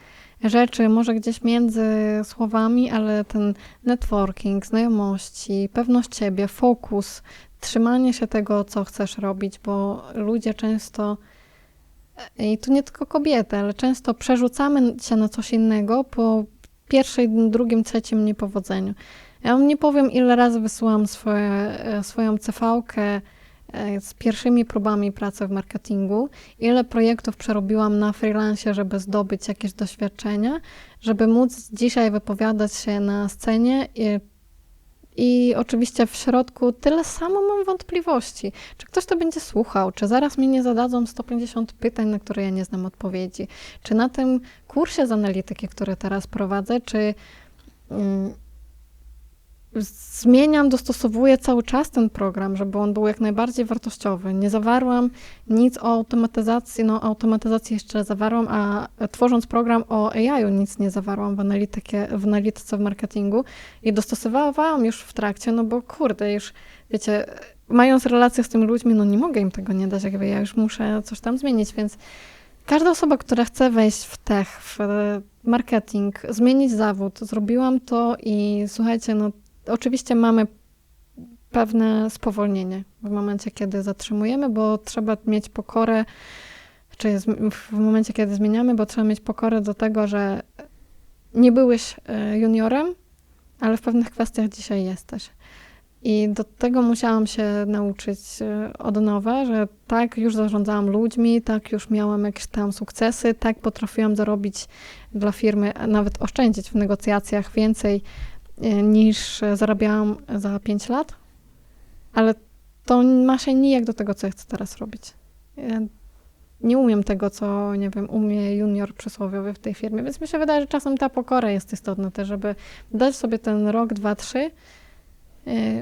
rzeczy, może gdzieś między słowami, ale ten networking, znajomości, pewność siebie, fokus, trzymanie się tego, co chcesz robić, bo ludzie często, i tu nie tylko kobiety, ale często przerzucamy się na coś innego po pierwszym, drugim, trzecim niepowodzeniu. Ja wam nie powiem, ile razy wysyłam swoją CV-kę z pierwszymi próbami pracy w marketingu, ile projektów przerobiłam na freelancie, żeby zdobyć jakieś doświadczenia, żeby móc dzisiaj wypowiadać się na scenie i oczywiście w środku tyle samo mam wątpliwości. Czy ktoś to będzie słuchał? Czy zaraz mi nie zadadzą 150 pytań, na które ja nie znam odpowiedzi? Czy na tym kursie z analityki, który teraz prowadzę, czy zmieniam, dostosowuję cały czas ten program, żeby on był jak najbardziej wartościowy. Nie zawarłam nic o automatyzacji, no automatyzacji jeszcze zawarłam, a tworząc program o AI-u nic nie zawarłam w analityce w marketingu i dostosowałam już w trakcie, no bo kurde, już wiecie, mając relacje z tymi ludźmi, no nie mogę im tego nie dać, jakby ja już muszę coś tam zmienić, więc każda osoba, która chce wejść w tech, w marketing, zmienić zawód, zrobiłam to i słuchajcie, no oczywiście mamy pewne spowolnienie w momencie, kiedy zatrzymujemy, bo trzeba mieć pokorę, czy w momencie, kiedy zmieniamy, bo trzeba mieć pokorę do tego, że nie byłeś juniorem, ale w pewnych kwestiach dzisiaj jesteś. I do tego musiałam się nauczyć od nowa, że tak już zarządzałam ludźmi, tak już miałam jakieś tam sukcesy, tak potrafiłam zarobić dla firmy, nawet oszczędzić w negocjacjach więcej niż zarabiałam za 5 lat, ale to ma się nijak do tego, co ja chcę teraz robić. Ja nie umiem tego, co, nie wiem, umie junior przysłowiowy w tej firmie, więc mi się wydaje, że czasem ta pokora jest istotna też, żeby dać sobie ten rok, 2, 3,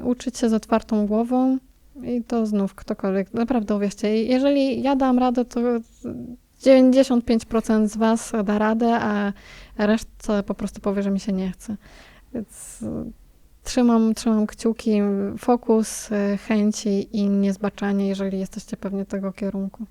uczyć się z otwartą głową i to znów ktokolwiek, naprawdę uwierzcie, jeżeli ja dam radę, to 95% z was da radę, a reszta po prostu powie, że mi się nie chce. Więc trzymam kciuki, fokus, chęci i niezbaczanie, jeżeli jesteście pewnie tego kierunku.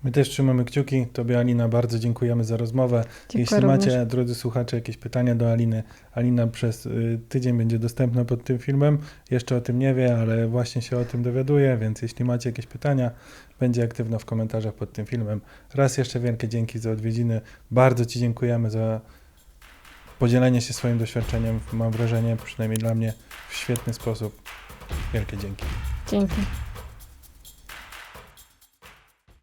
My też trzymamy kciuki. Tobie, Alina, bardzo dziękujemy za rozmowę. Dziękuję Jeśli macie, również. drodzy słuchacze, jakieś pytania do Aliny, Alina przez tydzień będzie dostępna pod tym filmem. Jeszcze o tym nie wie, ale właśnie się o tym dowiaduje, więc jeśli macie jakieś pytania, będzie aktywna w komentarzach pod tym filmem. Raz jeszcze wielkie dzięki za odwiedziny. Bardzo Ci dziękujemy za podzielenie się swoim doświadczeniem. Mam wrażenie, przynajmniej dla mnie, w świetny sposób. Wielkie dzięki. Dzięki.